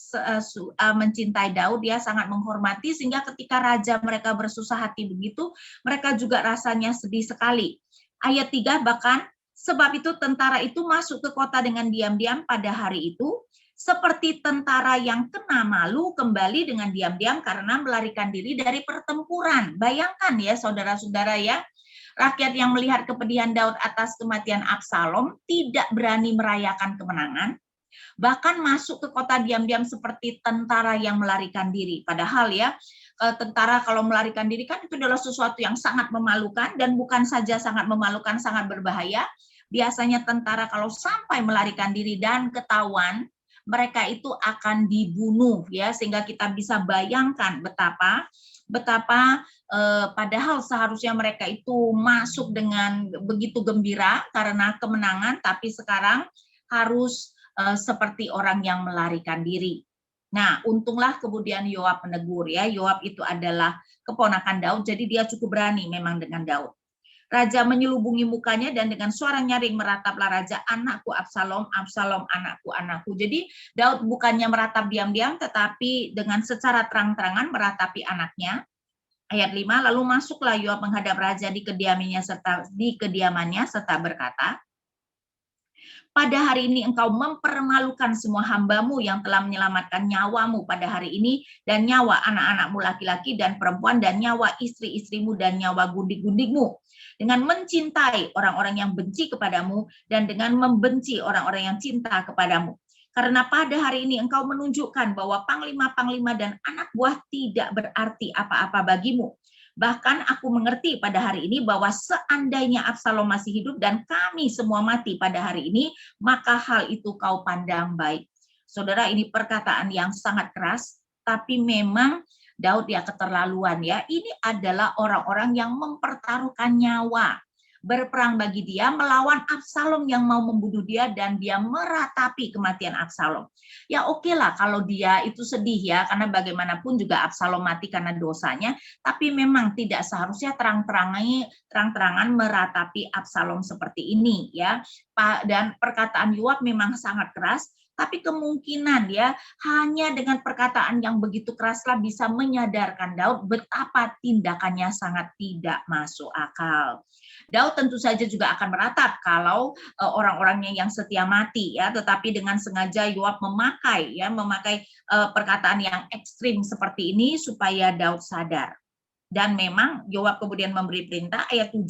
mencintai Daud, ya, sangat menghormati, sehingga ketika raja mereka bersusah hati begitu, mereka juga rasanya sedih sekali. Ayat 3 bahkan, sebab itu tentara itu masuk ke kota dengan diam-diam pada hari itu, seperti tentara yang kena malu kembali dengan diam-diam karena melarikan diri dari pertempuran. Bayangkan ya saudara-saudara, ya, rakyat yang melihat kepedihan Daud atas kematian Absalom tidak berani merayakan kemenangan, bahkan masuk ke kota diam-diam seperti tentara yang melarikan diri. Padahal ya, tentara kalau melarikan diri kan itu adalah sesuatu yang sangat memalukan, dan bukan saja sangat memalukan, sangat berbahaya. Biasanya tentara kalau sampai melarikan diri dan ketahuan, mereka itu akan dibunuh, ya, sehingga kita bisa bayangkan betapa padahal seharusnya mereka itu masuk dengan begitu gembira karena kemenangan, tapi sekarang harus seperti orang yang melarikan diri. Nah, untunglah kemudian Yoab menegur, ya. Yoab itu adalah keponakan Daud, jadi dia cukup berani memang dengan Daud. Raja menyelubungi mukanya dan dengan suara nyaring merataplah raja, anakku Absalom, Absalom, anakku, anakku. Jadi Daud bukannya meratap diam-diam, tetapi dengan secara terang-terangan meratapi anaknya. Ayat 5, lalu masuklah Yoab menghadap raja di kediamannya serta berkata, pada hari ini engkau mempermalukan semua hambamu yang telah menyelamatkan nyawamu pada hari ini, dan nyawa anak-anakmu laki-laki dan perempuan, dan nyawa istri-istrimu, dan nyawa gundik-gundikmu, dengan mencintai orang-orang yang benci kepadamu, dan dengan membenci orang-orang yang cinta kepadamu. Karena pada hari ini engkau menunjukkan bahwa panglima-panglima dan anak buah tidak berarti apa-apa bagimu. Bahkan aku mengerti pada hari ini bahwa seandainya Absalom masih hidup dan kami semua mati pada hari ini, maka hal itu kau pandang baik. Saudara, ini perkataan yang sangat keras, tapi memang Daud ya keterlaluan, ya. Ini adalah orang-orang yang mempertaruhkan nyawa, berperang bagi dia, melawan Absalom yang mau membunuh dia, dan dia meratapi kematian Absalom. Ya oke lah kalau dia itu sedih, ya, karena bagaimanapun juga Absalom mati karena dosanya, tapi memang tidak seharusnya terang-terangan meratapi Absalom seperti ini, ya. Dan perkataan Yoab memang sangat keras, tapi kemungkinan ya hanya dengan perkataan yang begitu keraslah bisa menyadarkan Daud betapa tindakannya sangat tidak masuk akal. Daud tentu saja juga akan meratap kalau orang-orangnya yang setia mati, ya, tetapi dengan sengaja Yoab memakai perkataan yang ekstrim seperti ini supaya Daud sadar. Dan memang Yoab kemudian memberi perintah, ayat 7,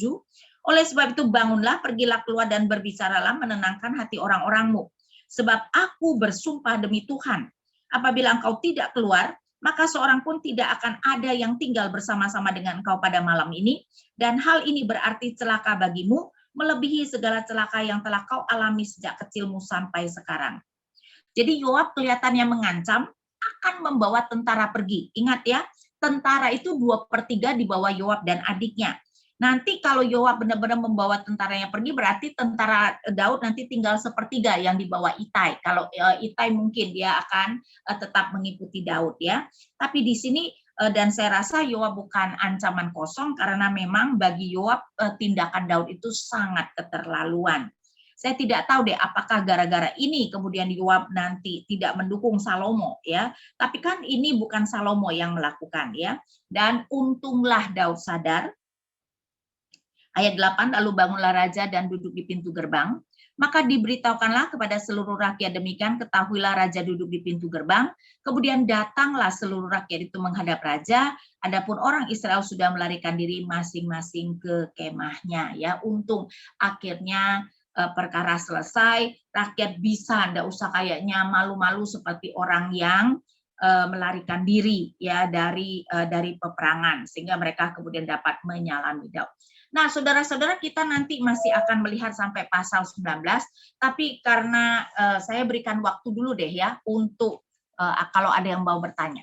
oleh sebab itu bangunlah, pergilah keluar dan berbicaralah menenangkan hati orang-orangmu. Sebab aku bersumpah demi Tuhan, apabila engkau tidak keluar, maka seorang pun tidak akan ada yang tinggal bersama-sama dengan engkau pada malam ini, dan hal ini berarti celaka bagimu, melebihi segala celaka yang telah kau alami sejak kecilmu sampai sekarang. Jadi Yoab kelihatannya mengancam, akan membawa tentara pergi. Ingat ya, tentara itu 2/3 di bawah Yoab dan adiknya. Nanti kalau Yoab benar-benar membawa tentaranya pergi, berarti tentara Daud nanti tinggal 1/3 yang dibawa Itai. Kalau Itai mungkin dia akan tetap mengikuti Daud ya. Tapi di sini dan saya rasa Yoab bukan ancaman kosong karena memang bagi Yoab tindakan Daud itu sangat keterlaluan. Saya tidak tahu deh apakah gara-gara ini kemudian Yoab nanti tidak mendukung Salomo ya. Tapi kan ini bukan Salomo yang melakukan ya. Dan untunglah Daud sadar. Ayat 8, lalu bangunlah raja dan duduk di pintu gerbang. Maka diberitahukanlah kepada seluruh rakyat demikian, ketahuilah raja duduk di pintu gerbang. Kemudian datanglah seluruh rakyat itu menghadap raja. Adapun orang Israel sudah melarikan diri masing-masing ke kemahnya. Ya, untung akhirnya perkara selesai. Rakyat bisa, enggak usah kayaknya malu-malu seperti orang yang melarikan diri ya dari peperangan, sehingga mereka kemudian dapat menyalami Daud. Nah, saudara-saudara, kita nanti masih akan melihat sampai pasal 19, tapi karena saya berikan waktu dulu deh ya untuk kalau ada yang mau bertanya.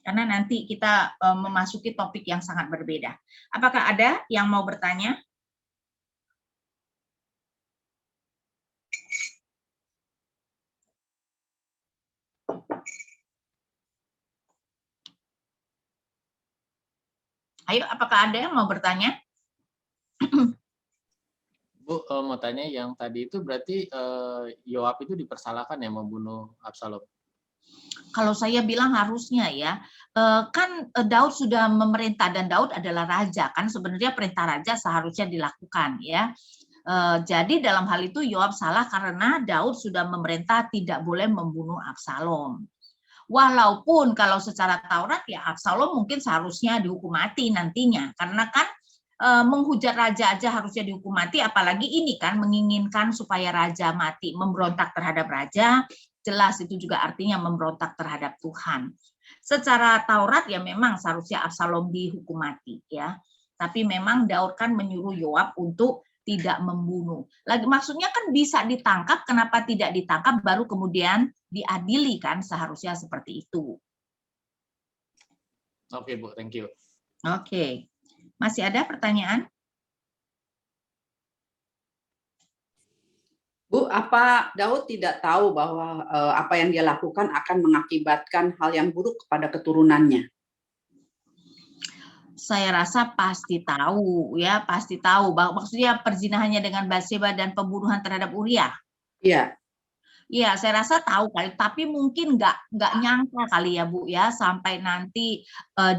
Karena nanti kita memasuki topik yang sangat berbeda. Apakah ada yang mau bertanya? Ayo, apakah ada yang mau bertanya? Bu, mau tanya yang tadi itu berarti Yoab itu dipersalahkan ya membunuh Absalom? Kalau saya bilang harusnya ya, kan Daud sudah memerintah dan Daud adalah raja, kan sebenarnya perintah raja seharusnya dilakukan ya. Jadi dalam hal itu Yoab salah karena Daud sudah memerintah tidak boleh membunuh Absalom. Walaupun kalau secara Taurat ya Absalom mungkin seharusnya dihukum mati nantinya, karena kan menghujat raja aja harusnya dihukum mati, apalagi ini kan menginginkan supaya raja mati, memberontak terhadap raja, jelas itu juga artinya memberontak terhadap Tuhan. Secara Taurat ya memang seharusnya Absalom dihukum mati ya, tapi memang Daud kan menyuruh Yoab untuk tidak membunuh. Lagi maksudnya kan bisa ditangkap, kenapa tidak ditangkap baru kemudian diadili, kan seharusnya seperti itu. Oke, Bu, thank you. Oke. Masih ada pertanyaan? Bu, apa Daud tidak tahu bahwa apa yang dia lakukan akan mengakibatkan hal yang buruk kepada keturunannya? Saya rasa pasti tahu ya, pasti tahu. Maksudnya perzinahannya dengan Batseba dan pembunuhan terhadap Uria. Iya. Iya, saya rasa tahu kali, tapi mungkin nggak nyangka kali ya Bu ya, sampai nanti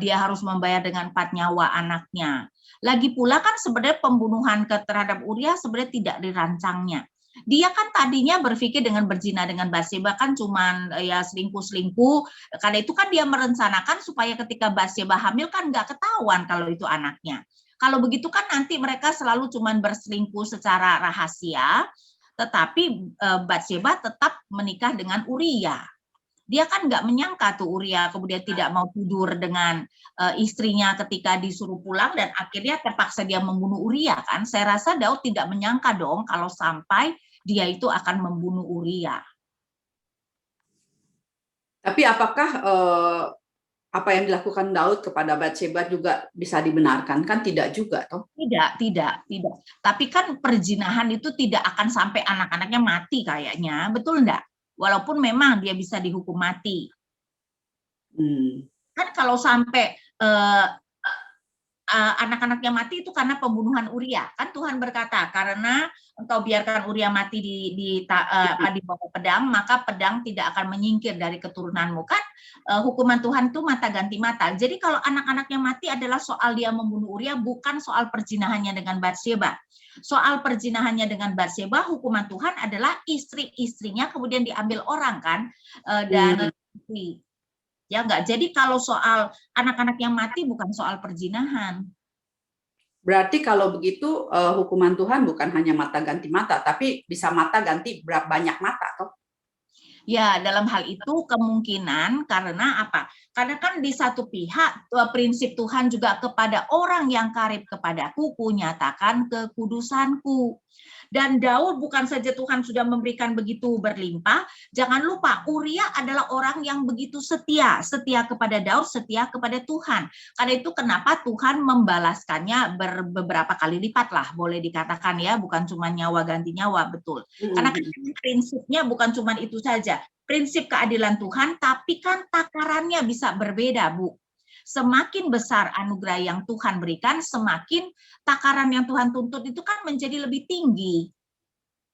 dia harus membayar dengan 4 nyawa anaknya. Lagi pula kan sebenarnya pembunuhan terhadap Uria sebenarnya tidak dirancangnya. Dia kan tadinya berpikir dengan berzina dengan Batseba kan cuman ya selingkuh-selingkuh, karena itu kan dia merencanakan supaya ketika Batseba hamil kan nggak ketahuan kalau itu anaknya. Kalau begitu kan nanti mereka selalu cuman berselingkuh secara rahasia, tetapi Batseba tetap menikah dengan Uria. Dia kan nggak menyangka tuh Uria kemudian tidak mau tidur dengan istrinya ketika disuruh pulang dan akhirnya terpaksa dia membunuh Uria kan. Saya rasa Daud tidak menyangka dong kalau sampai dia itu akan membunuh Uria. Tapi apakah apa yang dilakukan Daud kepada Batseba juga bisa dibenarkan? Kan tidak juga, toh? Tidak. Tapi kan perzinahan itu tidak akan sampai anak-anaknya mati kayaknya, betul enggak? Walaupun memang dia bisa dihukum mati. Kan kalau sampai anak-anaknya mati itu karena pembunuhan Uria. Kan Tuhan berkata, karena engkau biarkan Uria mati di bawah pedang, maka pedang tidak akan menyingkir dari keturunanmu. Kan hukuman Tuhan itu mata ganti mata. Jadi kalau anak-anaknya mati adalah soal dia membunuh Uria, bukan soal perzinahannya dengan Batseba. Soal perzinahannya dengan Batseba, hukuman Tuhan adalah istri-istrinya kemudian diambil orang kan, dan ya enggak. Jadi kalau soal anak-anak yang mati bukan soal perzinahan. Berarti kalau begitu hukuman Tuhan bukan hanya mata ganti mata, tapi bisa mata ganti banyak mata, toh? Ya, dalam hal itu kemungkinan karena apa? Karena kan di satu pihak prinsip Tuhan juga kepada orang yang karib kepadaku, kunyatakan kekudusanku. Dan Daud bukan saja Tuhan sudah memberikan begitu berlimpah, jangan lupa Uria adalah orang yang begitu setia, setia kepada Daud, setia kepada Tuhan. Karena itu kenapa Tuhan membalaskannya beberapa kali lipat lah, boleh dikatakan ya, bukan cuma nyawa ganti nyawa, betul. Karena prinsipnya bukan cuma itu saja, prinsip keadilan Tuhan, tapi kan takarannya bisa berbeda, Bu. Semakin besar anugerah yang Tuhan berikan, semakin takaran yang Tuhan tuntut itu kan menjadi lebih tinggi.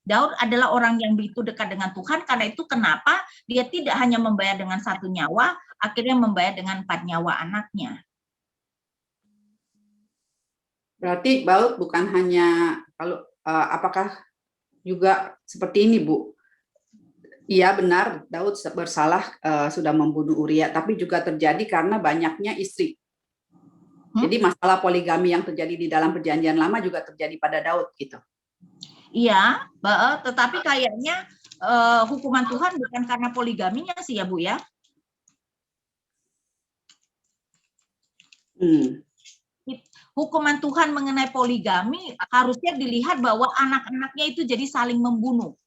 Daud adalah orang yang begitu dekat dengan Tuhan, karena itu kenapa dia tidak hanya membayar dengan 1 nyawa, akhirnya membayar dengan 4 nyawa anaknya. Berarti Daud bukan hanya, apakah juga seperti ini, Bu? Iya benar, Daud bersalah sudah membunuh Uria, tapi juga terjadi karena banyaknya istri. Jadi masalah poligami yang terjadi di dalam Perjanjian Lama juga terjadi pada Daud gitu. Iya, tetapi kayaknya hukuman Tuhan bukan karena poligaminya sih ya Bu ya. Hukuman Tuhan mengenai poligami harusnya dilihat bahwa anak-anaknya itu jadi saling membunuh.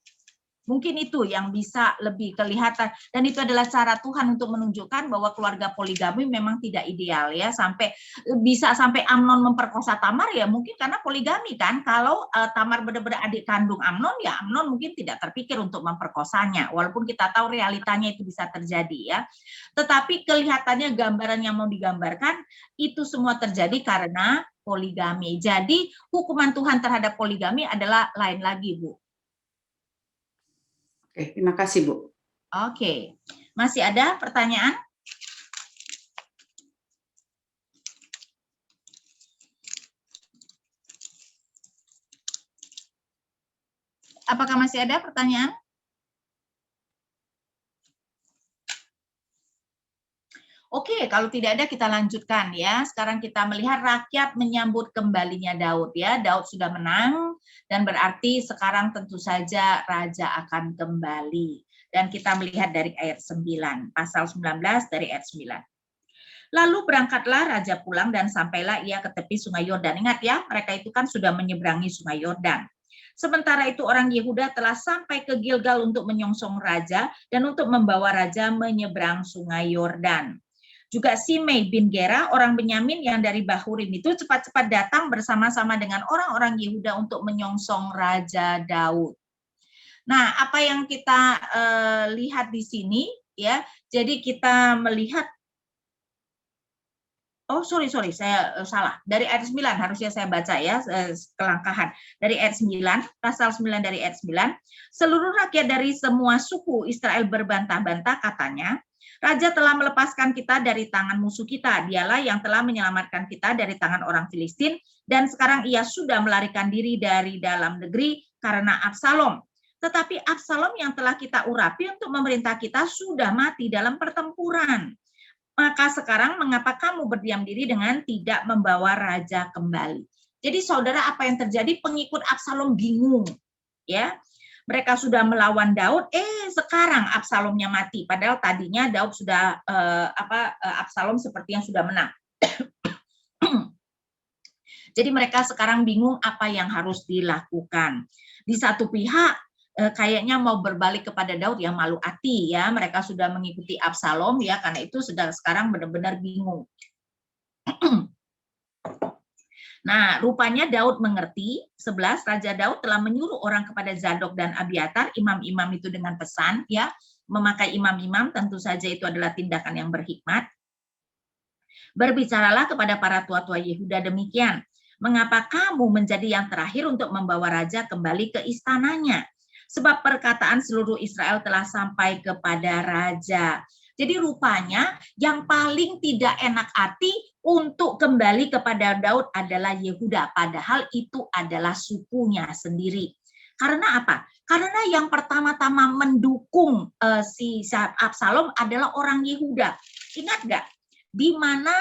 Mungkin itu yang bisa lebih kelihatan, dan itu adalah cara Tuhan untuk menunjukkan bahwa keluarga poligami memang tidak ideal ya, sampai Amnon memperkosa Tamar ya mungkin karena poligami kan. Kalau Tamar benar-benar adik kandung Amnon ya Amnon mungkin tidak terpikir untuk memperkosanya, walaupun kita tahu realitanya itu bisa terjadi ya. Tetapi kelihatannya gambaran yang mau digambarkan itu semua terjadi karena poligami. Jadi hukuman Tuhan terhadap poligami adalah lain lagi, Bu. Oke, terima kasih, Bu. Oke, masih ada pertanyaan? Apakah masih ada pertanyaan? Oke, kalau tidak ada kita lanjutkan ya. Sekarang kita melihat rakyat menyambut kembalinya Daud ya. Daud sudah menang dan berarti sekarang tentu saja raja akan kembali. Dan kita melihat dari ayat 9, pasal 19 dari ayat 9. Lalu berangkatlah raja pulang dan sampailah ia ke tepi sungai Yordan. Ingat ya, mereka itu kan sudah menyeberangi sungai Yordan. Sementara itu orang Yehuda telah sampai ke Gilgal untuk menyongsong raja dan untuk membawa raja menyeberang sungai Yordan. Juga Simei bin Gera, orang Benyamin yang dari Bahurim itu cepat-cepat datang bersama-sama dengan orang-orang Yehuda untuk menyongsong Raja Daud. Nah, apa yang kita lihat di sini ya, jadi kita melihat, sorry, saya salah. Dari ayat 9 harusnya saya baca ya, kelangkahan. Dari ayat 9, pasal 9 dari ayat 9, seluruh rakyat dari semua suku Israel berbantah-bantah katanya, Raja telah melepaskan kita dari tangan musuh kita. Dialah yang telah menyelamatkan kita dari tangan orang Filistin, dan sekarang ia sudah melarikan diri dari dalam negeri karena Absalom. Tetapi Absalom yang telah kita urapi untuk memerintah kita sudah mati dalam pertempuran. Maka sekarang mengapa kamu berdiam diri dengan tidak membawa raja kembali? Jadi saudara, apa yang terjadi? Pengikut Absalom bingung, ya. Mereka sudah melawan Daud, sekarang Absalomnya mati. Padahal tadinya Daud sudah Absalom seperti yang sudah menang. Jadi mereka sekarang bingung apa yang harus dilakukan. Di satu pihak kayaknya mau berbalik kepada Daud yang malu hati ya. Mereka sudah mengikuti Absalom ya, karena itu sudah sekarang benar-benar bingung. Nah, rupanya Daud mengerti. 11, Raja Daud telah menyuruh orang kepada Zadok dan Abiatar, imam-imam itu dengan pesan, ya, memakai imam-imam, tentu saja itu adalah tindakan yang berhikmat. Berbicaralah kepada para tua-tua Yehuda demikian, mengapa kamu menjadi yang terakhir untuk membawa raja kembali ke istananya? Sebab perkataan seluruh Israel telah sampai kepada raja. Jadi rupanya yang paling tidak enak hati untuk kembali kepada Daud adalah Yehuda, padahal itu adalah sukunya sendiri. Karena apa? Karena yang pertama-tama mendukung si Absalom adalah orang Yehuda. Ingat nggak? Di mana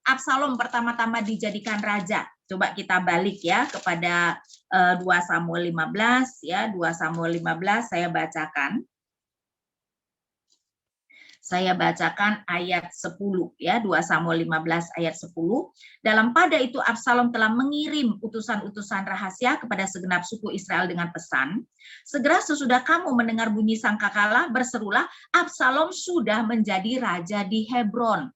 Absalom pertama-tama dijadikan raja? Coba kita balik ya kepada 2 Samuel 15 ya, 2 Samuel 15 saya bacakan. Saya bacakan ayat 10 ya, 2 Samuel 15 ayat 10. Dalam pada itu Absalom telah mengirim utusan-utusan rahasia kepada segenap suku Israel dengan pesan, segera sesudah kamu mendengar bunyi sangkakala, berserulah, Absalom sudah menjadi raja di Hebron.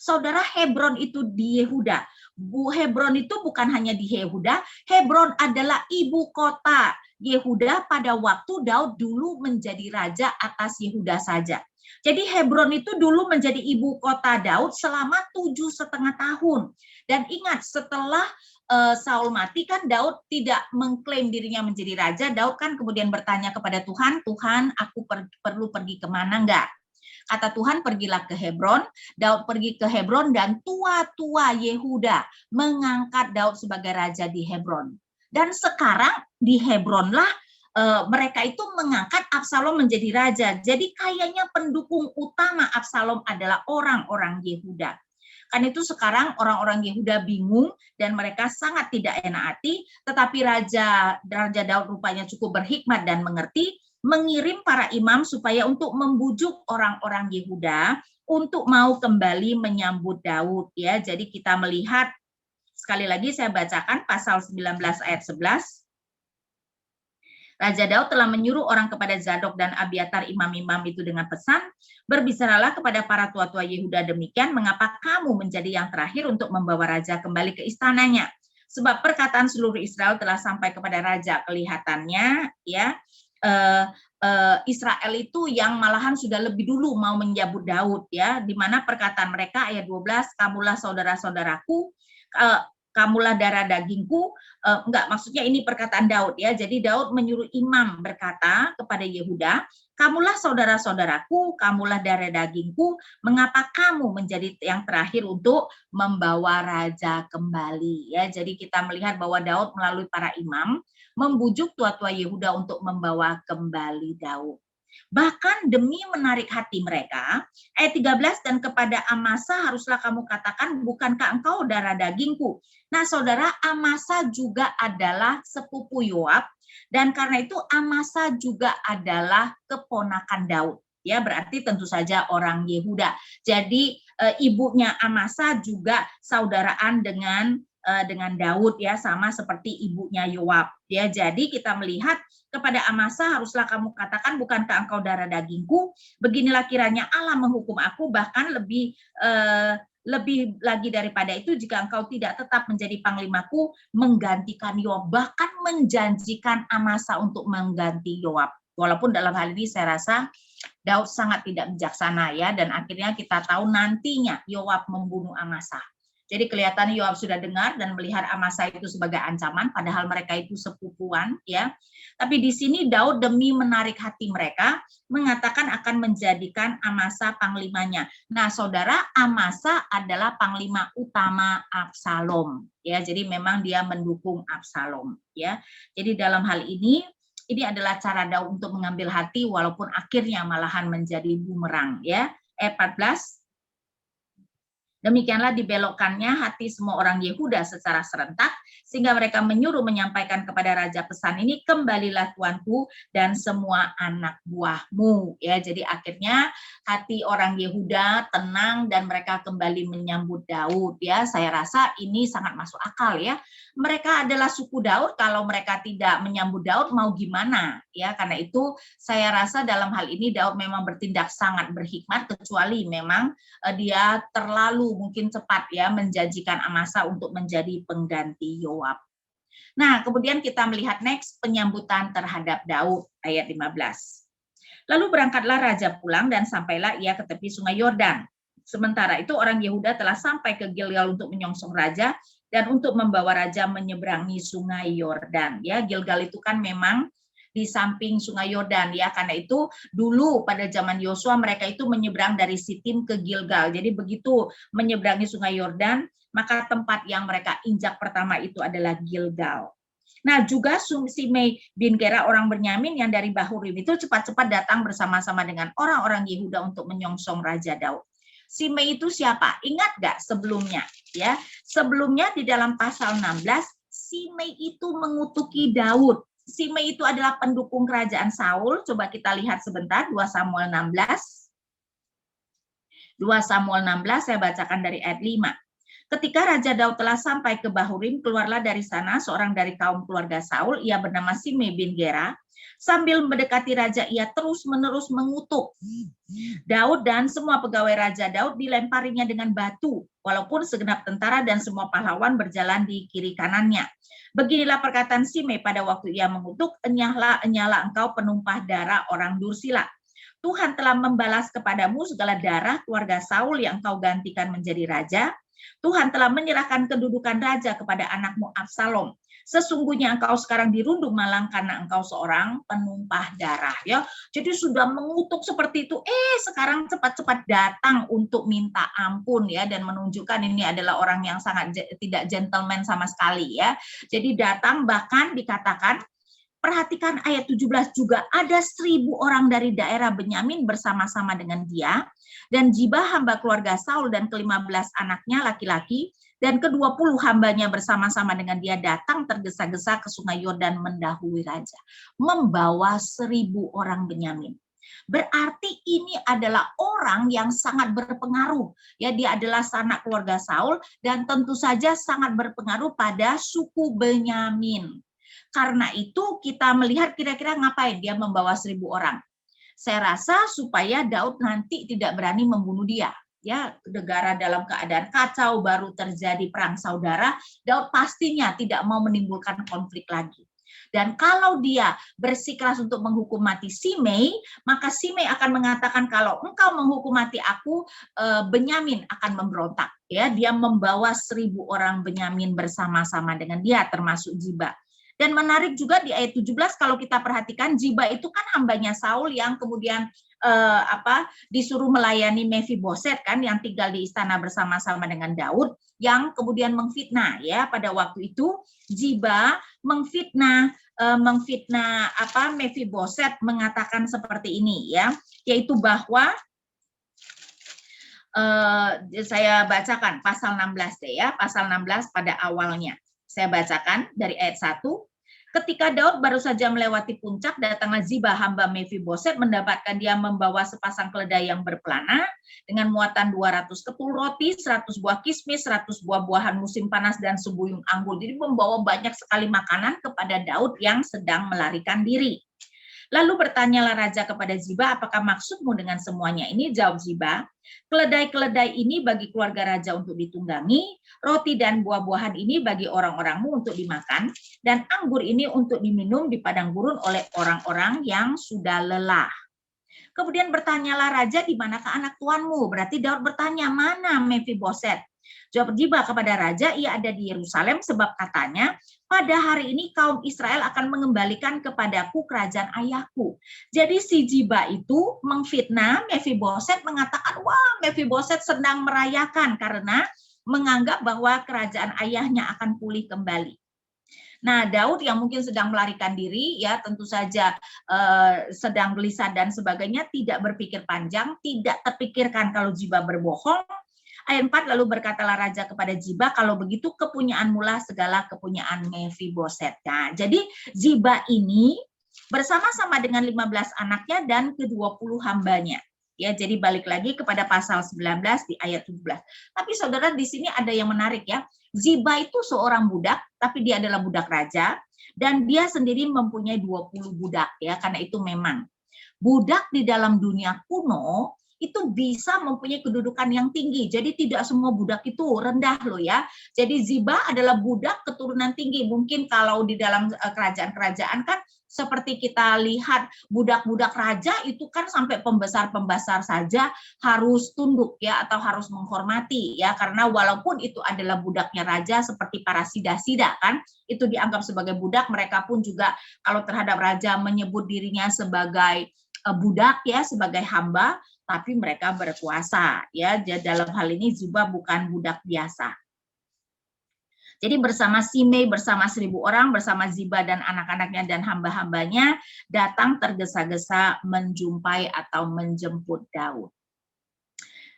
Saudara, Hebron itu di Yehuda. Hebron itu bukan hanya di Yehuda, Hebron adalah ibu kota Yehuda pada waktu Daud dulu menjadi raja atas Yehuda saja. Jadi Hebron itu dulu menjadi ibu kota Daud selama 7,5 tahun. Dan ingat, setelah Saul mati kan Daud tidak mengklaim dirinya menjadi raja. Daud kan kemudian bertanya kepada Tuhan, Tuhan aku perlu pergi kemana enggak? Kata Tuhan, pergilah ke Hebron. Daud pergi ke Hebron dan tua-tua Yehuda mengangkat Daud sebagai raja di Hebron. Dan sekarang di Hebronlah mereka itu mengangkat Absalom menjadi raja. Jadi kayaknya pendukung utama Absalom adalah orang-orang Yehuda. Karena itu sekarang orang-orang Yehuda bingung dan mereka sangat tidak enak hati, tetapi Raja Daud rupanya cukup berhikmat dan mengerti, mengirim para imam supaya untuk membujuk orang-orang Yehuda untuk mau kembali menyambut Daud ya. Jadi kita melihat sekali lagi saya bacakan pasal 19 ayat 11. Raja Daud telah menyuruh orang kepada Zadok dan Abiatar imam-imam itu dengan pesan, berbicaralah kepada para tua-tua Yehuda demikian, mengapa kamu menjadi yang terakhir untuk membawa raja kembali ke istananya? Sebab perkataan seluruh Israel telah sampai kepada raja. Kelihatannya ya Israel itu yang malahan sudah lebih dulu mau menyambut Daud ya, di mana perkataan mereka ayat 12, kamulah saudara-saudaraku, kamulah darah dagingku, enggak, maksudnya ini perkataan Daud ya. Jadi Daud menyuruh imam berkata kepada Yehuda, kamulah saudara-saudaraku, kamulah darah dagingku, mengapa kamu menjadi yang terakhir untuk membawa raja kembali ya. Jadi kita melihat bahwa Daud melalui para imam membujuk tua-tua Yehuda untuk membawa kembali Daud. Bahkan demi menarik hati mereka, ayat 13, dan kepada Amasa haruslah kamu katakan, bukankah engkau darah dagingku? Nah saudara, Amasa juga adalah sepupu Yoab, dan karena itu Amasa juga adalah keponakan Daud. Ya, berarti tentu saja orang Yehuda. Jadi ibunya Amasa juga saudaraan dengan Daud ya, sama seperti ibunya Yoab. Ya, jadi kita melihat kepada Amasa haruslah kamu katakan, bukankah engkau darah dagingku? Beginilah kiranya Allah menghukum aku, bahkan lebih lagi daripada itu, jika engkau tidak tetap menjadi panglimaku, menggantikan Yoab, bahkan menjanjikan Amasa untuk mengganti Yoab. Walaupun dalam hal ini saya rasa Daud sangat tidak bijaksana ya, dan akhirnya kita tahu nantinya Yoab membunuh Amasa. Jadi kelihatan Yoab sudah dengar dan melihat Amasa itu sebagai ancaman, padahal mereka itu sepupuan ya. Tapi di sini Daud demi menarik hati mereka mengatakan akan menjadikan Amasa panglimanya. Nah, saudara, Amasa adalah panglima utama Absalom ya. Jadi memang dia mendukung Absalom ya. Jadi dalam hal ini adalah cara Daud untuk mengambil hati walaupun akhirnya malahan menjadi bumerang ya. Ayat 14. Demikianlah dibelokkannya hati semua orang Yehuda secara serentak, sehingga mereka menyuruh menyampaikan kepada raja pesan ini, kembalilah tuanku dan semua anak buahmu. Ya, jadi akhirnya hati orang Yehuda tenang dan mereka kembali menyambut Daud. Ya, saya rasa ini sangat masuk akal ya. Mereka adalah suku Daud, kalau mereka tidak menyambut Daud mau gimana? Ya, karena itu saya rasa dalam hal ini Daud memang bertindak sangat berhikmat, kecuali memang dia terlalu mungkin cepat ya menjanjikan Amasa untuk menjadi pengganti Yoab. Nah, kemudian kita melihat next penyambutan terhadap Daud ayat 15. Lalu berangkatlah raja pulang dan sampailah ia ke tepi sungai Yordan. Sementara itu orang Yehuda telah sampai ke Gilgal untuk menyongsong raja dan untuk membawa raja menyeberangi sungai Yordan. Ya, Gilgal itu kan memang di samping sungai Yordan ya, karena itu dulu pada zaman Yosua mereka itu menyeberang dari Sitim ke Gilgal. Jadi begitu menyeberangi sungai Yordan, maka tempat yang mereka injak pertama itu adalah Gilgal. Nah, juga Simei bin Gera orang Benyamin yang dari Bahurim itu cepat-cepat datang bersama-sama dengan orang-orang Yehuda untuk menyongsong Raja Daud. Simei itu siapa? Ingat nggak sebelumnya? Ya, sebelumnya di dalam pasal 16, Simei itu mengutuki Daud. Simei itu adalah pendukung kerajaan Saul. Coba kita lihat sebentar 2 Samuel 16. 2 Samuel 16 saya bacakan dari ayat 5. Ketika Raja Daud telah sampai ke Bahurim, keluarlah dari sana seorang dari kaum keluarga Saul, ia bernama Simei bin Gera. Sambil mendekati raja, ia terus-menerus mengutuk Daud dan semua pegawai Raja Daud, dilemparinya dengan batu, walaupun segenap tentara dan semua pahlawan berjalan di kiri kanannya. Beginilah perkataan Simei pada waktu ia mengutuk, enyahlah, enyahlah engkau penumpah darah orang Dursila. Tuhan telah membalas kepadamu segala darah keluarga Saul yang engkau gantikan menjadi raja. Tuhan telah menyerahkan kedudukan raja kepada anakmu Absalom. Sesungguhnya engkau sekarang dirundung malang karena engkau seorang penumpah darah. Ya, jadi sudah mengutuk seperti itu. Sekarang cepat-cepat datang untuk minta ampun ya, dan menunjukkan ini adalah orang yang sangat tidak gentleman sama sekali ya. Jadi datang, bahkan dikatakan, perhatikan ayat 17, juga ada 1.000 orang dari daerah Benyamin bersama-sama dengan dia, dan Ziba hamba keluarga Saul dan ke-15 anaknya laki-laki, dan ke-20 hambanya bersama-sama dengan dia datang tergesa-gesa ke sungai Yordan mendahului raja, membawa 1.000 orang Benyamin. Berarti ini adalah orang yang sangat berpengaruh. Ya, dia adalah sanak keluarga Saul dan tentu saja sangat berpengaruh pada suku Benyamin. Karena itu kita melihat kira-kira ngapain dia membawa 1.000 orang. Saya rasa supaya Daud nanti tidak berani membunuh dia. Ya, negara dalam keadaan kacau, baru terjadi perang saudara, Daud pastinya tidak mau menimbulkan konflik lagi. Dan kalau dia bersikeras untuk menghukum mati Simei, maka Simei akan mengatakan kalau engkau menghukum mati aku, Benyamin akan memberontak. Ya, dia membawa 1.000 orang Benyamin bersama-sama dengan dia, termasuk Ziba. Dan menarik juga di ayat 17 kalau kita perhatikan, Ziba itu kan hambanya Saul yang kemudian disuruh melayani Mephiboset kan, yang tinggal di istana bersama-sama dengan Daud, yang kemudian memfitnah ya. Pada waktu itu Ziba memfitnah Mephiboset, mengatakan seperti ini ya, yaitu bahwa saya bacakan pasal 16 deh ya, pasal 16 pada awalnya. Saya bacakan dari ayat 1. Ketika Daud baru saja melewati puncak, datanglah Ziba hamba Mephiboset, mendapatkan dia membawa sepasang keledai yang berpelana dengan muatan 200 kepul roti, 100 buah kismis, 100 buah-buahan musim panas dan sebuyung anggur. Jadi membawa banyak sekali makanan kepada Daud yang sedang melarikan diri. Lalu bertanyalah raja kepada Ziba, apakah maksudmu dengan semuanya ini? Jawab Ziba, keledai-keledai ini bagi keluarga raja untuk ditunggangi, roti dan buah-buahan ini bagi orang-orangmu untuk dimakan, dan anggur ini untuk diminum di padang gurun oleh orang-orang yang sudah lelah. Kemudian bertanyalah raja, di manakah anak tuanmu? Berarti Daud bertanya, mana Mephiboset? Jawab Ziba kepada raja, ia ada di Yerusalem, sebab katanya, pada hari ini kaum Israel akan mengembalikan kepadaku kerajaan ayahku. Jadi si Ziba itu memfitnah Mephiboset, mengatakan, wah Mephiboset sedang merayakan karena menganggap bahwa kerajaan ayahnya akan pulih kembali. Nah, Daud yang mungkin sedang melarikan diri, ya tentu saja sedang gelisah dan sebagainya, tidak berpikir panjang, tidak terpikirkan kalau Ziba berbohong. Ayat 4, lalu berkatalah raja kepada Ziba, kalau begitu kepunyaanmu lah segala kepunyaan Mephiboset. Nah, jadi Ziba ini bersama-sama dengan 15 anaknya dan ke-20 hambanya. Ya, jadi balik lagi kepada pasal 19 di ayat 17. Tapi saudara, di sini ada yang menarik ya. Ziba itu seorang budak, tapi dia adalah budak raja, dan dia sendiri mempunyai 20 budak ya, karena itu memang budak di dalam dunia kuno itu bisa mempunyai kedudukan yang tinggi. Jadi tidak semua budak itu rendah loh ya. Jadi Ziba adalah budak keturunan tinggi. Mungkin kalau di dalam kerajaan-kerajaan kan seperti kita lihat budak-budak raja itu kan sampai pembesar-pembesar saja harus tunduk ya, atau harus menghormati ya, karena walaupun itu adalah budaknya raja, seperti para sida-sida kan, itu dianggap sebagai budak, mereka pun juga kalau terhadap raja menyebut dirinya sebagai budak ya, sebagai hamba, tapi mereka berkuasa ya. Dalam hal ini Ziba bukan budak biasa. Jadi bersama Simei, bersama 1.000 orang, bersama Ziba dan anak-anaknya dan hamba-hambanya datang tergesa-gesa menjumpai atau menjemput Daud.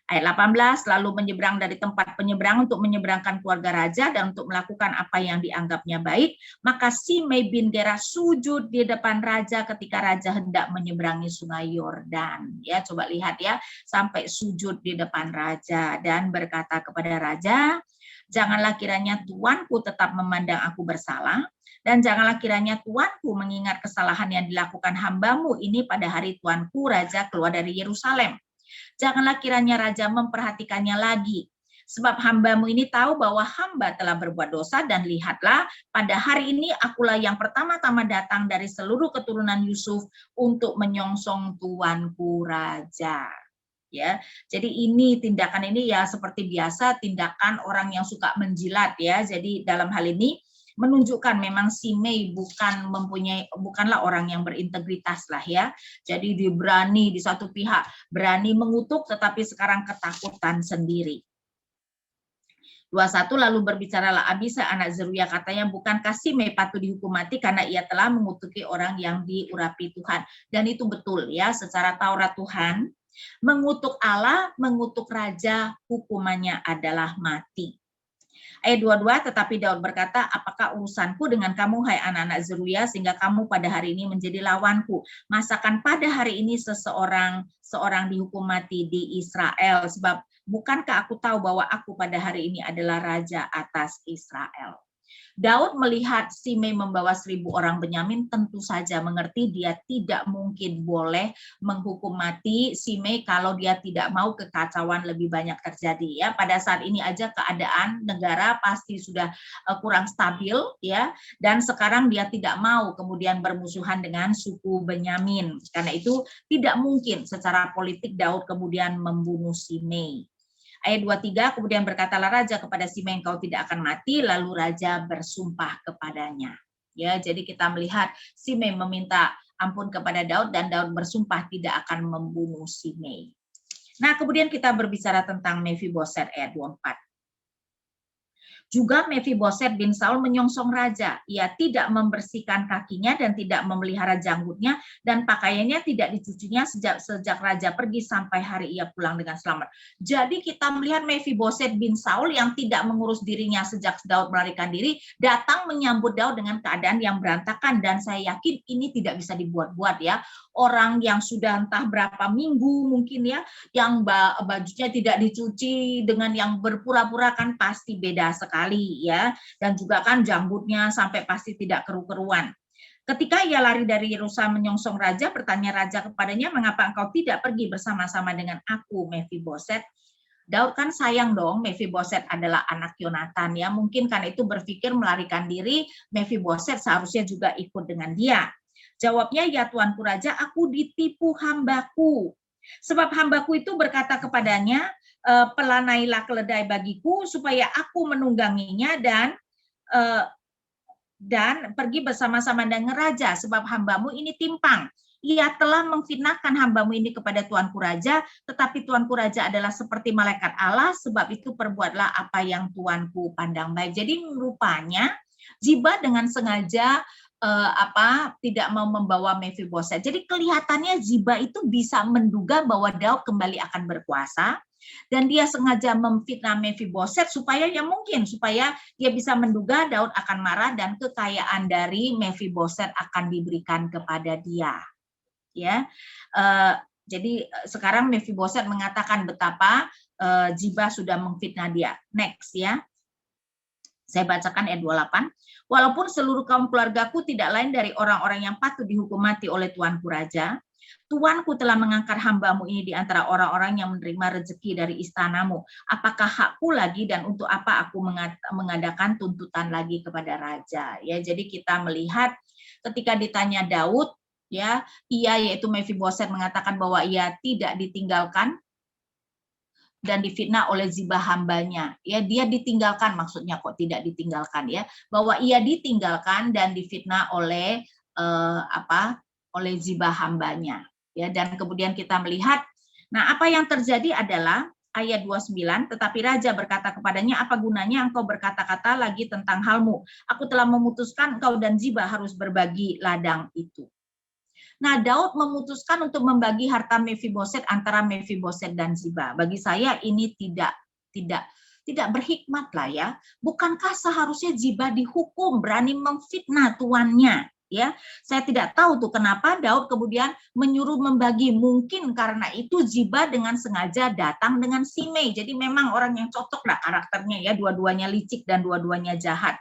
Ayat 18, lalu menyeberang dari tempat penyeberang untuk menyeberangkan keluarga raja dan untuk melakukan apa yang dianggapnya baik. Maka Simei bin Gera sujud di depan raja ketika raja hendak menyeberangi sungai Yordan. Ya, coba lihat ya, sampai sujud di depan raja dan berkata kepada raja, janganlah kiranya tuanku tetap memandang aku bersalah, dan janganlah kiranya tuanku mengingat kesalahan yang dilakukan hambamu ini pada hari tuanku raja keluar dari Yerusalem. Janganlah kiranya raja memperhatikannya lagi. Sebab hambamu ini tahu bahwa hamba telah berbuat dosa, dan lihatlah pada hari ini akulah yang pertama-tama datang dari seluruh keturunan Yusuf untuk menyongsong tuanku raja. Ya, jadi ini tindakan ini ya seperti biasa tindakan orang yang suka menjilat ya. Jadi dalam hal ini menunjukkan memang Simei bukanlah orang yang berintegritas lah ya. Jadi dia berani di satu pihak berani mengutuk, tetapi sekarang ketakutan sendiri. 21, lalu berbicaralah Abisai anak Zeruya, katanya, bukankah Simei patut dihukum mati karena ia telah mengutuki orang yang diurapi Tuhan. Dan itu betul ya, secara Taurat Tuhan mengutuk Allah, mengutuk raja, hukumannya adalah mati. Ayat 22, tetapi Daud berkata, apakah urusanku dengan kamu, hai anak-anak Zeruya, sehingga kamu pada hari ini menjadi lawanku? Masakan pada hari ini seorang dihukum mati di Israel? Sebab bukankah aku tahu bahwa aku pada hari ini adalah raja atas Israel? Daud melihat Simei membawa 1.000 orang Benyamin, tentu saja mengerti dia tidak mungkin boleh menghukum mati Simei kalau dia tidak mau kekacauan lebih banyak terjadi ya. Pada saat ini aja keadaan negara pasti sudah kurang stabil ya, dan sekarang dia tidak mau kemudian bermusuhan dengan suku Benyamin. Karena itu tidak mungkin secara politik Daud kemudian membunuh Simei. Ayat 23, kemudian berkatalah raja kepada Simei, engkau tidak akan mati, lalu raja bersumpah kepadanya. Ya, jadi kita melihat Simei meminta ampun kepada Daud dan Daud bersumpah tidak akan membunuh Simei. Nah, kemudian kita berbicara tentang Mefiboset ayat 24. Juga Mefiboset bin Saul menyongsong raja. Ia tidak membersihkan kakinya dan tidak memelihara janggutnya, dan pakaiannya tidak dicucinya sejak raja pergi sampai hari ia pulang dengan selamat. Jadi kita melihat Mefiboset bin Saul yang tidak mengurus dirinya sejak Daud melarikan diri, datang menyambut Daud dengan keadaan yang berantakan, dan saya yakin ini tidak bisa dibuat-buat ya. Orang yang sudah entah berapa minggu mungkin ya, yang bajunya tidak dicuci dengan yang berpura-pura kan pasti beda sekali ya, dan juga kan janggutnya sampai pasti tidak keru-keruan. Ketika ia lari dari Yerusalem menyongsong raja, bertanya raja kepadanya, mengapa engkau tidak pergi bersama-sama dengan aku, Mefiboset? Daud kan sayang dong, Mefiboset adalah anak Yonatan ya, mungkin karena itu berpikir melarikan diri, Mefiboset seharusnya juga ikut dengan dia. Jawabnya, ya tuanku raja, aku ditipu hambaku. Sebab hambaku itu berkata kepadanya, pelanailah keledai bagiku supaya aku menungganginya dan pergi bersama-sama dengan raja, sebab hambamu ini timpang. Ia telah memfitnahkan hambamu ini kepada tuanku raja, tetapi tuanku raja adalah seperti malaikat Allah, sebab itu perbuatlah apa yang tuanku pandang baik. Jadi rupanya Ziba dengan sengaja tidak mau membawa Mefiboset. Jadi kelihatannya Ziba itu bisa menduga bahwa Daud kembali akan berkuasa, dan dia sengaja memfitnah Mefiboset supaya dia bisa menduga Daud akan marah dan kekayaan dari Mefiboset akan diberikan kepada dia. Ya, jadi sekarang Mefiboset mengatakan betapa Ziba sudah memfitnah dia. Next ya. Saya bacakan ayat 28. Walaupun seluruh kaum keluargaku tidak lain dari orang-orang yang patut dihukum mati oleh tuanku raja, tuanku telah mengangkat hambamu ini di antara orang-orang yang menerima rezeki dari istanamu. Apakah hakku lagi dan untuk apa aku mengadakan tuntutan lagi kepada raja? Ya, jadi kita melihat ketika ditanya Daud, ya, ia yaitu Mefiboset mengatakan bahwa ia tidak ditinggalkan dan difitnah oleh Ziba hambanya. Ya, dia ditinggalkan, maksudnya kok tidak ditinggalkan ya, bahwa ia ditinggalkan dan difitnah oleh oleh Ziba hambanya. Ya, dan kemudian kita melihat, nah apa yang terjadi adalah ayat 29, tetapi raja berkata kepadanya, apa gunanya engkau berkata-kata lagi tentang halmu? Aku telah memutuskan engkau dan Ziba harus berbagi ladang itu. Nah, Daud memutuskan untuk membagi harta Mefiboset antara Mefiboset dan Ziba. Bagi saya ini tidak berhikmat lah ya. Bukankah seharusnya Ziba dihukum berani memfitnah tuannya? Ya, saya tidak tahu tuh kenapa Daud kemudian menyuruh membagi. Mungkin karena itu Ziba dengan sengaja datang dengan Simei. Jadi memang orang yang cocok lah karakternya ya, dua-duanya licik dan dua-duanya jahat.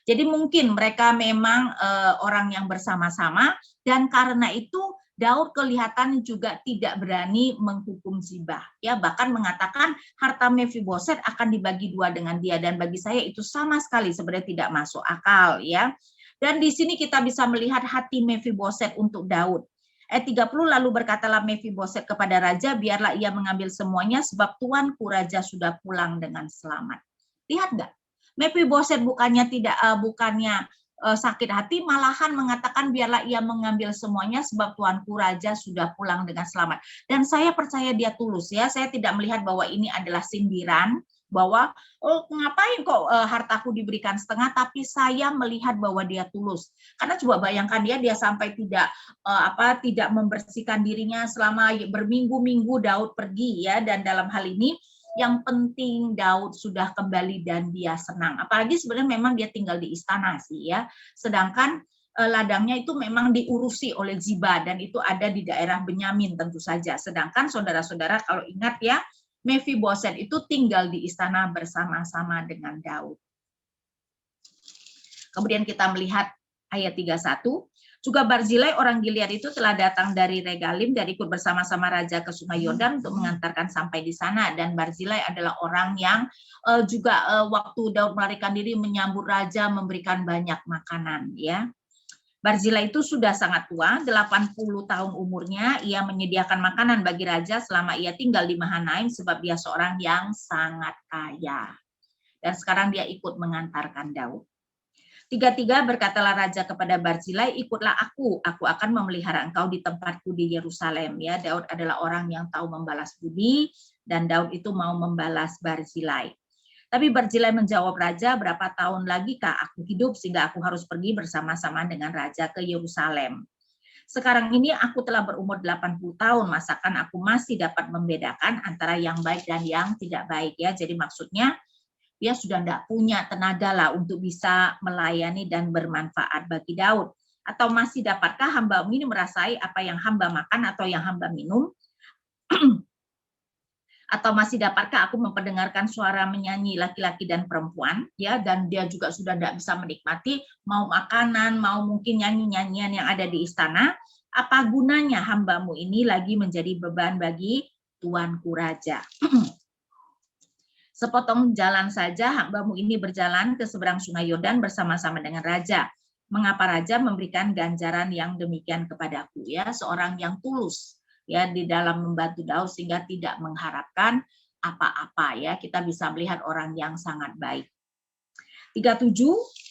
Jadi mungkin mereka memang orang yang bersama-sama, dan karena itu Daud kelihatan juga tidak berani menghukum Ziba, ya, bahkan mengatakan harta Mefiboset akan dibagi dua dengan dia, dan bagi saya itu sama sekali sebenarnya tidak masuk akal, ya. Dan di sini kita bisa melihat hati Mefiboset untuk Daud. Ayat 30, lalu berkatalah Mefiboset kepada raja, biarlah ia mengambil semuanya sebab tuanku raja sudah pulang dengan selamat. Lihat nggak? Mefiboset bukannya sakit hati, malahan mengatakan biarlah ia mengambil semuanya sebab tuanku raja sudah pulang dengan selamat. Dan saya percaya dia tulus ya. Saya tidak melihat bahwa ini adalah sindiran, bahwa ngapain kok hartaku diberikan setengah, tapi saya melihat bahwa dia tulus. Karena coba bayangkan dia sampai tidak membersihkan dirinya selama berminggu-minggu Daud pergi ya, dan dalam hal ini yang penting Daud sudah kembali dan dia senang. Apalagi sebenarnya memang dia tinggal di istana sih ya. Sedangkan ladangnya itu memang diurusi oleh Ziba dan itu ada di daerah Benyamin tentu saja. Sedangkan saudara-saudara kalau ingat ya, Mefiboset itu tinggal di istana bersama-sama dengan Daud. Kemudian kita melihat ayat 31. Juga Barzilai orang Gilead itu telah datang dari Regalim dan ikut bersama-sama raja ke Sungai Yordan untuk mengantarkan sampai di sana. Dan Barzilai adalah orang yang juga waktu Daud melarikan diri menyambut raja, memberikan banyak makanan. Ya, Barzilai itu sudah sangat tua, 80 tahun umurnya. Ia menyediakan makanan bagi raja selama ia tinggal di Mahanaim sebab dia seorang yang sangat kaya. Dan sekarang dia ikut mengantarkan Daud. 33 berkatalah raja kepada Barzilai, ikutlah aku akan memelihara engkau di tempatku di Yerusalem. Ya, Daud adalah orang yang tahu membalas budi dan Daud itu mau membalas Barzilai. Tapi Barzilai menjawab raja, berapa tahun lagi kah aku hidup sehingga aku harus pergi bersama-sama dengan raja ke Yerusalem. Sekarang ini aku telah berumur 80 tahun, masakan aku masih dapat membedakan antara yang baik dan yang tidak baik ya. Jadi maksudnya dia sudah tidak punya tenaga lah untuk bisa melayani dan bermanfaat bagi Daud. Atau masih dapatkah hamba-Mu ini merasai apa yang hamba makan atau yang hamba minum? Atau masih dapatkah aku memperdengarkan suara menyanyi laki-laki dan perempuan? Ya, dan dia juga sudah tidak bisa menikmati mau makanan, mau mungkin nyanyi-nyanyian yang ada di istana. Apa gunanya hamba-Mu ini lagi menjadi beban bagi tuanku raja? Sepotong jalan saja hamba-Mu ini berjalan ke seberang Sungai Yordan bersama-sama dengan raja. Mengapa raja memberikan ganjaran yang demikian kepadaku? Ya, seorang yang tulus ya di dalam membantu Daud sehingga tidak mengharapkan apa-apa ya. Kita bisa melihat orang yang sangat baik. 37,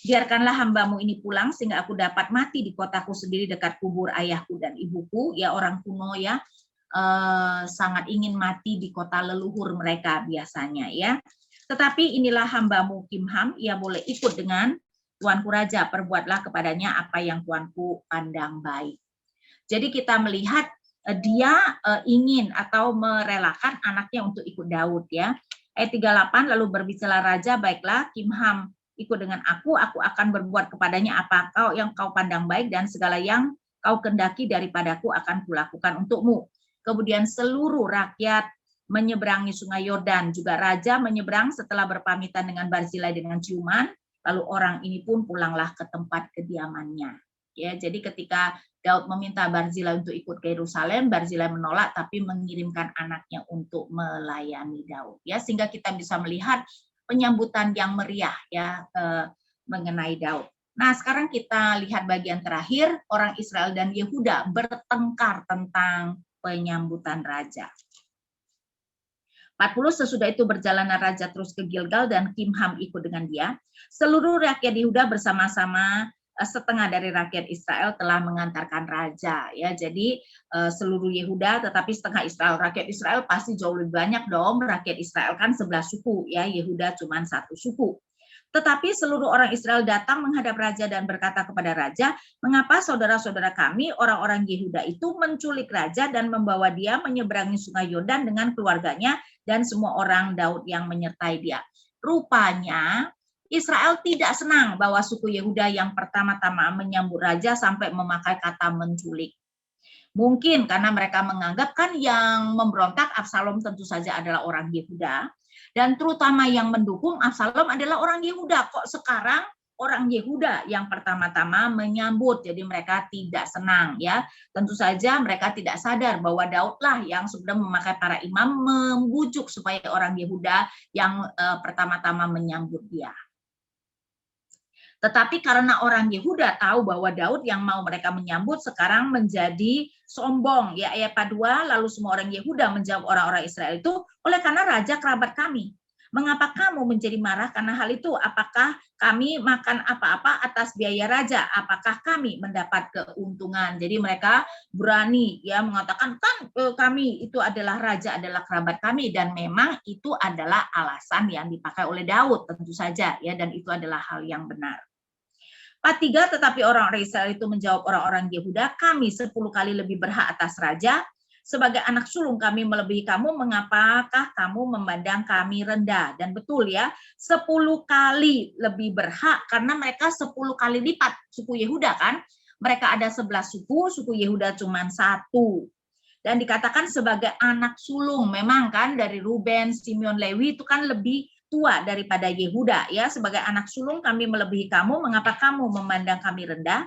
biarkanlah hamba-Mu ini pulang sehingga aku dapat mati di kotaku sendiri dekat kubur ayahku dan ibuku. Ya, orang kuno ya. Sangat ingin mati di kota leluhur mereka biasanya ya. Tetapi inilah hamba-Mu Kimham, ia boleh ikut dengan tuanku raja, perbuatlah kepadanya apa yang tuanku pandang baik. Jadi kita melihat dia ingin atau merelakan anaknya untuk ikut Daud ya. Ayat 38, lalu berbicara raja, baiklah Kimham ikut dengan aku akan berbuat kepadanya apa yang kau pandang baik dan segala yang kau kendaki daripadaku akan kulakukan untukmu. Kemudian seluruh rakyat menyeberangi Sungai Yordan, juga raja menyeberang setelah berpamitan dengan Barzilai dengan ciuman, lalu orang ini pun pulanglah ke tempat kediamannya. Ya, jadi ketika Daud meminta Barzilai untuk ikut ke Yerusalem, Barzilai menolak tapi mengirimkan anaknya untuk melayani Daud. Ya, sehingga kita bisa melihat penyambutan yang meriah ya mengenai Daud. Nah, sekarang kita lihat bagian terakhir, orang Israel dan Yehuda bertengkar tentang penyambutan raja. 40, sesudah itu berjalanlah raja terus ke Gilgal dan Kimham ikut dengan dia. Seluruh rakyat Yehuda bersama-sama setengah dari rakyat Israel telah mengantarkan raja ya. Jadi seluruh Yehuda tetapi setengah Israel. Rakyat Israel pasti jauh lebih banyak dong. Rakyat Israel kan 11 suku ya, Yehuda cuma 1 suku. Tetapi seluruh orang Israel datang menghadap raja dan berkata kepada raja, mengapa saudara-saudara kami, orang-orang Yehuda itu menculik raja dan membawa dia menyeberangi sungai Yordan dengan keluarganya dan semua orang Daud yang menyertai dia. Rupanya Israel tidak senang bahwa suku Yehuda yang pertama-tama menyambut raja sampai memakai kata menculik. Mungkin karena mereka menganggap kan yang memberontak Absalom tentu saja adalah orang Yehuda. Dan terutama yang mendukung Absalom adalah orang Yehuda. Kok sekarang orang Yehuda yang pertama-tama menyambut, jadi mereka tidak senang ya. Tentu saja mereka tidak sadar bahwa Daudlah yang sudah memakai para imam membujuk supaya orang Yehuda yang pertama-tama menyambut dia. Tetapi karena orang Yehuda tahu bahwa Daud yang mau mereka menyambut sekarang menjadi sombong. Ya, ayat 2, lalu semua orang Yehuda menjawab orang-orang Israel itu, oleh karena raja kerabat kami. Mengapa kamu menjadi marah karena hal itu? Apakah kami makan apa-apa atas biaya raja? Apakah kami mendapat keuntungan? Jadi mereka berani ya mengatakan kan kami itu adalah raja, adalah kerabat kami, dan memang itu adalah alasan yang dipakai oleh Daud tentu saja ya, dan itu adalah hal yang benar. 3, tetapi orang-orang Israel itu menjawab orang-orang Yehuda, kami 10 kali lebih berhak atas raja. Sebagai anak sulung kami melebihi kamu, mengapakah kamu memandang kami rendah? Dan betul ya, 10 kali lebih berhak karena mereka 10 kali lipat suku Yehuda kan. Mereka ada 11 suku, suku Yehuda cuma 1. Dan dikatakan sebagai anak sulung, memang kan dari Ruben, Simeon, Lewi itu kan lebih tua daripada Yehuda ya. Sebagai anak sulung kami melebihi kamu, mengapa kamu memandang kami rendah?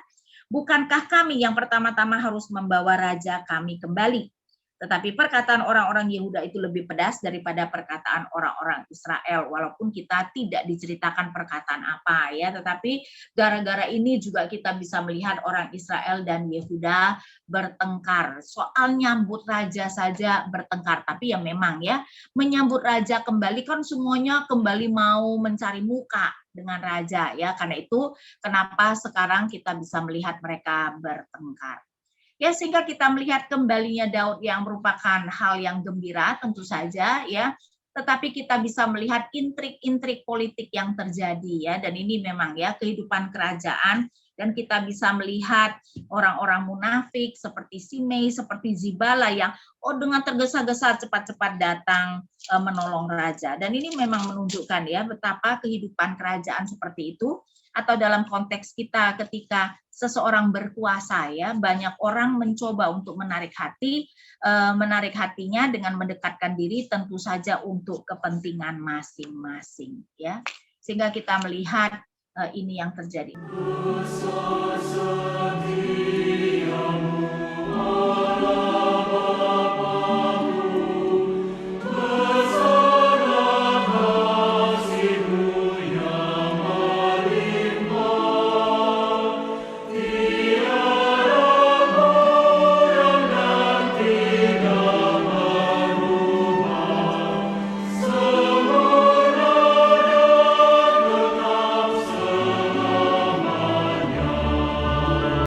Bukankah kami yang pertama-tama harus membawa raja kami kembali? Tetapi perkataan orang-orang Yehuda itu lebih pedas daripada perkataan orang-orang Israel, walaupun kita tidak diceritakan perkataan apa ya, tetapi gara-gara ini juga kita bisa melihat orang Israel dan Yehuda bertengkar. Soal nyambut raja saja bertengkar, tapi ya memang ya, menyambut raja kembali kan semuanya kembali mau mencari muka dengan raja ya, karena itu kenapa sekarang kita bisa melihat mereka bertengkar. Ya, sehingga kita melihat kembalinya Daud yang merupakan hal yang gembira tentu saja ya, tetapi kita bisa melihat intrik-intrik politik yang terjadi ya, dan ini memang ya kehidupan kerajaan, dan kita bisa melihat orang-orang munafik seperti Simei, seperti Zibala yang dengan tergesa-gesa cepat-cepat datang menolong raja, dan ini memang menunjukkan ya betapa kehidupan kerajaan seperti itu. Atau dalam konteks kita ketika seseorang berkuasa ya, banyak orang mencoba untuk menarik hatinya dengan mendekatkan diri tentu saja untuk kepentingan masing-masing ya, sehingga kita melihat ini yang terjadi.